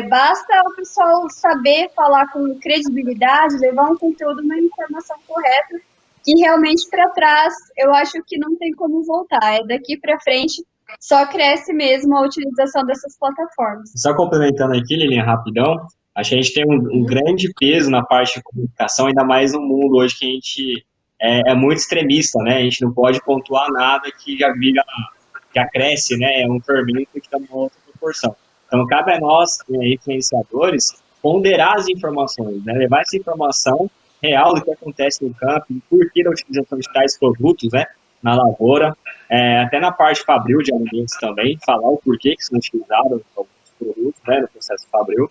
Basta o pessoal saber falar com credibilidade, levar um conteúdo, uma informação correta, que realmente para trás eu acho que não tem como voltar. Daqui para frente só cresce mesmo a utilização dessas plataformas. Só complementando aqui, Lilian, rapidão, acho que a gente tem um grande peso na parte de comunicação, ainda mais no mundo hoje que a gente é muito extremista, né? A gente não pode pontuar nada que já cresce, né? É um fermento que está numa outra proporção. Então, cabe a nós, influenciadores, ponderar as informações, né? Levar essa informação real do que acontece no campo, e por que da utilização de tais produtos, né? Na lavoura, até na parte fabril de alimentos também, falar o porquê que são utilizados alguns produtos, né, no processo fabril,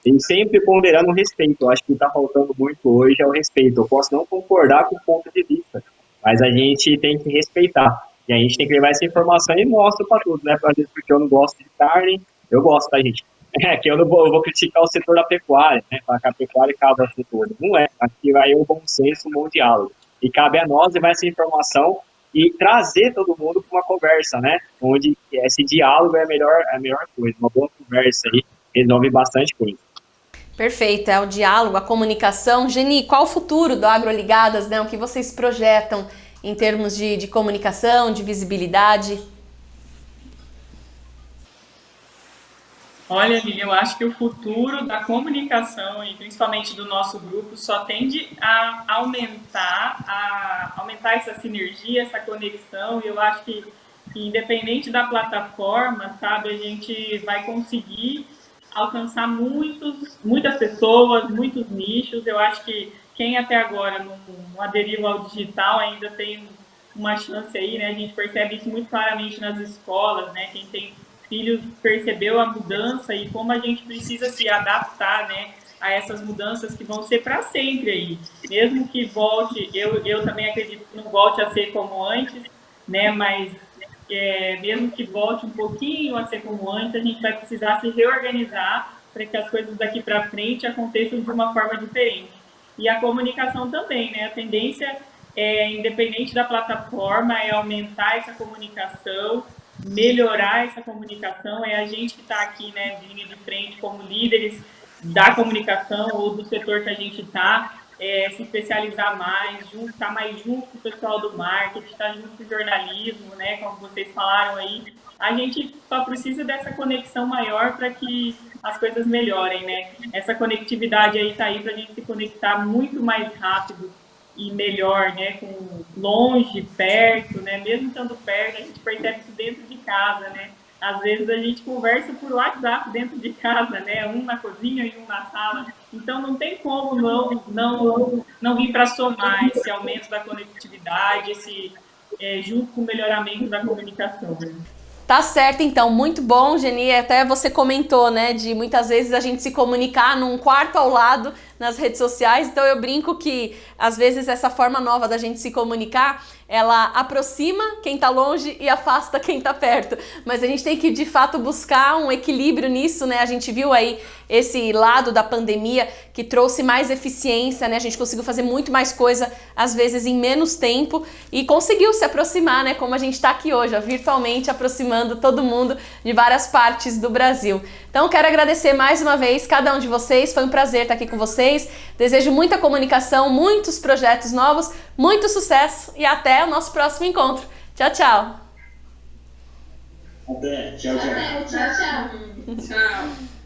e sempre ponderando o respeito. Eu acho que o que está faltando muito hoje é o respeito. Eu posso não concordar com o ponto de vista, mas a gente tem que respeitar, e a gente tem que levar essa informação e mostra para todos, né, porque eu não gosto de carne, eu gosto, tá, gente? Que eu vou criticar o setor da pecuária, né, falar que a pecuária cabe ao setor. Não é, aqui vai o bom senso, um bom diálogo, e cabe a nós levar essa informação e trazer todo mundo para uma conversa, né? Onde esse diálogo é a melhor coisa. Uma boa conversa aí resolve bastante coisa. Perfeito, é o diálogo, a comunicação. Geni, qual o futuro do AgroLigadas, né? O que vocês projetam em termos de comunicação, de visibilidade? Olha, Lili, eu acho que o futuro da comunicação, e principalmente do nosso grupo, só tende a aumentar essa sinergia, essa conexão, e eu acho que independente da plataforma, sabe, a gente vai conseguir alcançar muitas pessoas, muitos nichos. Eu acho que quem até agora não aderiu ao digital ainda tem uma chance aí, né? A gente percebe isso muito claramente nas escolas, né? Quem tem filhos percebeu a mudança e como a gente precisa se adaptar, né, a essas mudanças que vão ser para sempre aí. Mesmo que volte, eu também acredito que não volte a ser como antes, né? Mas mesmo que volte um pouquinho a ser como antes, a gente vai precisar se reorganizar para que as coisas daqui para frente aconteçam de uma forma diferente. E a comunicação também, né? A tendência, independente da plataforma, é aumentar essa comunicação, melhorar essa comunicação. É a gente que está aqui, né, de linha de frente como líderes da comunicação ou do setor que a gente está, se especializar mais, estar mais junto com o pessoal do marketing, estar junto com o jornalismo, né, como vocês falaram aí. A gente só precisa dessa conexão maior para que as coisas melhorem, né? Essa conectividade aí está aí para a gente se conectar muito mais rápido e melhor, né? Com longe, perto, né? Mesmo estando perto, a gente percebe isso dentro de casa, né? Às vezes a gente conversa por WhatsApp dentro de casa, né? Um na cozinha e um na sala. Então não tem como não vir para somar esse aumento da conectividade, junto com o melhoramento da comunicação. Tá certo, então, muito bom, Geni. Até você comentou, né, de muitas vezes a gente se comunicar num quarto ao lado nas redes sociais. Então eu brinco que às vezes essa forma nova da gente se comunicar, ela aproxima quem tá longe e afasta quem tá perto. Mas a gente tem que de fato buscar um equilíbrio nisso, né? A gente viu aí esse lado da pandemia que trouxe mais eficiência, né? A gente conseguiu fazer muito mais coisa, às vezes em menos tempo, e conseguiu se aproximar, né? Como a gente tá aqui hoje, ó, virtualmente aproximando todo mundo de várias partes do Brasil. Então quero agradecer mais uma vez cada um de vocês, foi um prazer estar aqui com vocês. Desejo muita comunicação, muitos projetos novos, muito sucesso e até o nosso próximo encontro. Tchau, tchau. Até. Tchau, tchau. Tchau, tchau. Tchau.